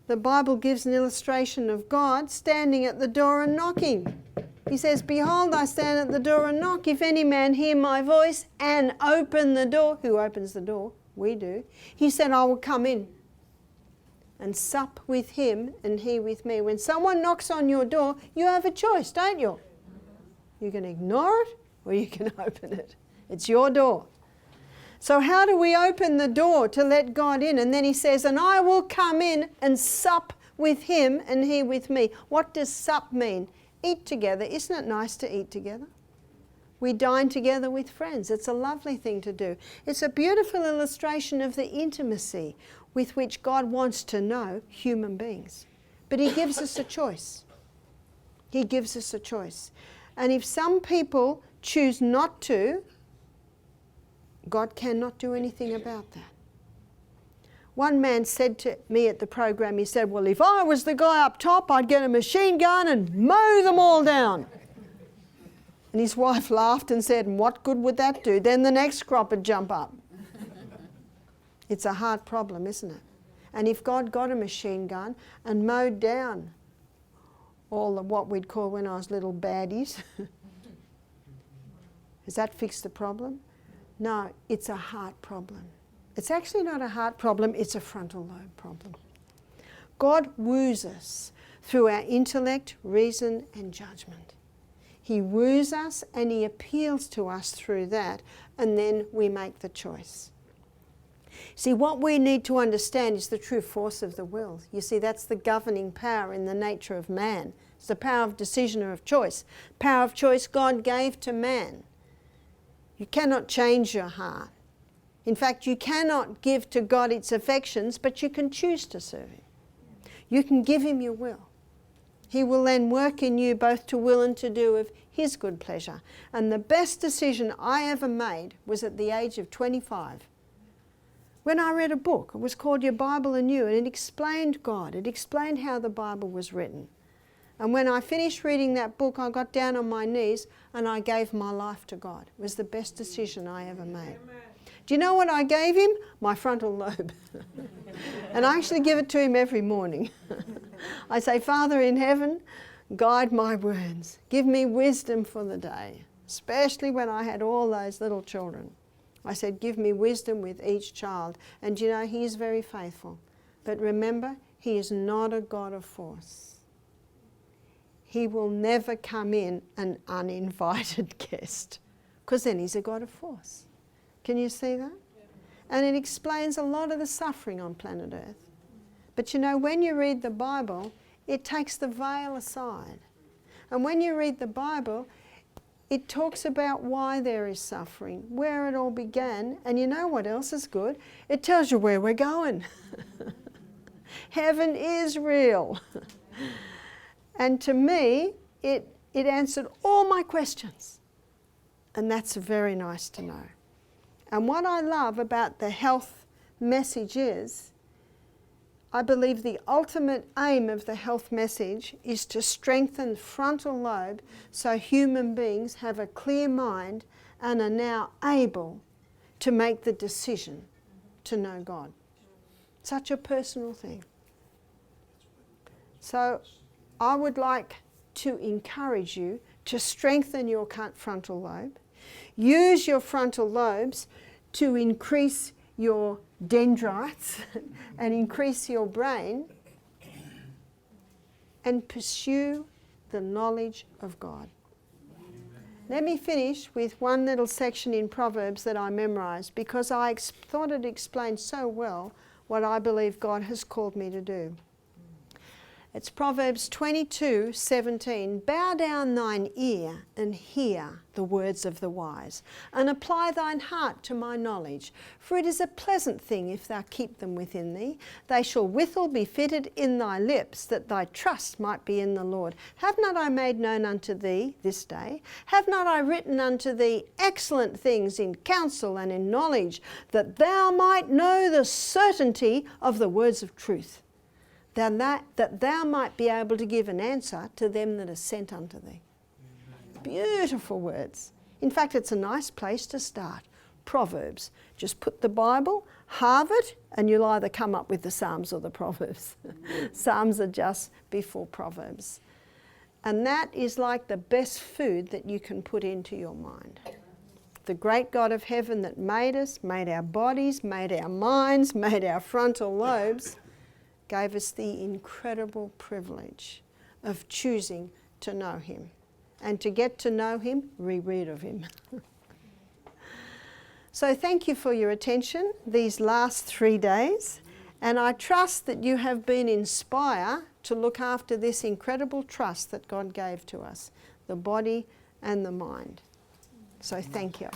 the Bible gives an illustration of God standing at the door and knocking. He says, "Behold, I stand at the door and knock. If any man hear my voice and open the door." Who opens the door? We do. He said, "I will come in and sup with him and he with me." When someone knocks on your door, you have a choice, don't you? You can ignore it or you can open it. It's your door. So how do we open the door to let God in? And then he says, "And I will come in and sup with him and he with me." What does sup mean? Eat together. Isn't it nice to eat together? We dine together with friends. It's a lovely thing to do. It's a beautiful illustration of the intimacy with which God wants to know human beings. But he gives us a choice. He gives us a choice. And if some people choose not to, God cannot do anything about that. One man said to me at the program, he said, "Well, if I was the guy up top, I'd get a machine gun and mow them all down." And his wife laughed and said, "And what good would that do? Then the next crop would jump up." It's a hard problem, isn't it? And if God got a machine gun and mowed down all of what we'd call when I was little baddies, does that fix the problem? No, it's a heart problem. It's actually not a heart problem, it's a frontal lobe problem. God woos us through our intellect, reason and judgment. He woos us and he appeals to us through that, and then we make the choice. See, what we need to understand is the true force of the will. You see, that's the governing power in the nature of man. It's the power of decision or of choice. Power of choice God gave to man. You cannot change your heart. In fact, you cannot give to God its affections, but you can choose to serve him. You can give him your will. He will then work in you both to will and to do of his good pleasure. And the best decision I ever made was at the age of 25. When I read a book, it was called Your Bible Anew, and it explained God. It explained how the Bible was written. And when I finished reading that book, I got down on my knees and I gave my life to God. It was the best decision I ever made. Do you know what I gave him? My frontal lobe. And I actually give it to him every morning. I say, Father in heaven, guide my words. Give me wisdom for the day, especially when I had all those little children. I said, give me wisdom with each child. And you know, he is very faithful. But remember, he is not a God of force. He will never come in an uninvited guest, because then he's a God of force. Can you see that? And it explains a lot of the suffering on planet Earth. But you know, when you read the Bible, it takes the veil aside. And when you read the Bible, it talks about why there is suffering, where it all began, and you know what else is good? It tells you where we're going. Heaven is real. And to me, it answered all my questions. And that's very nice to know. And what I love about the health message is, I believe the ultimate aim of the health message is to strengthen frontal lobe so human beings have a clear mind and are now able to make the decision to know God. Such a personal thing. So I would like to encourage you to strengthen your frontal lobe. Use your frontal lobes to increase your dendrites and increase your brain, and pursue the knowledge of God. Let me finish with one little section in Proverbs that I memorized, because I thought it explained so well what I believe God has called me to do. It's Proverbs 22:17. Bow down thine ear and hear the words of the wise, and apply thine heart to my knowledge. For it is a pleasant thing if thou keep them within thee. They shall withal be fitted in thy lips, that thy trust might be in the Lord. Have not I made known unto thee this day? Have not I written unto thee excellent things in counsel and in knowledge, that thou might know the certainty of the words of truth? That thou might be able to give an answer to them that are sent unto thee. Beautiful words. In fact, it's a nice place to start. Proverbs. Just put the Bible, halve it, and you'll either come up with the Psalms or the Proverbs. Psalms are just before Proverbs. And that is like the best food that you can put into your mind. The great God of heaven that made us, made our bodies, made our minds, made our frontal lobes, gave us the incredible privilege of choosing to know him. And to get to know him, reread of him. So thank you for your attention these last 3 days. And I trust that you have been inspired to look after this incredible trust that God gave to us, the body and the mind. So thank you.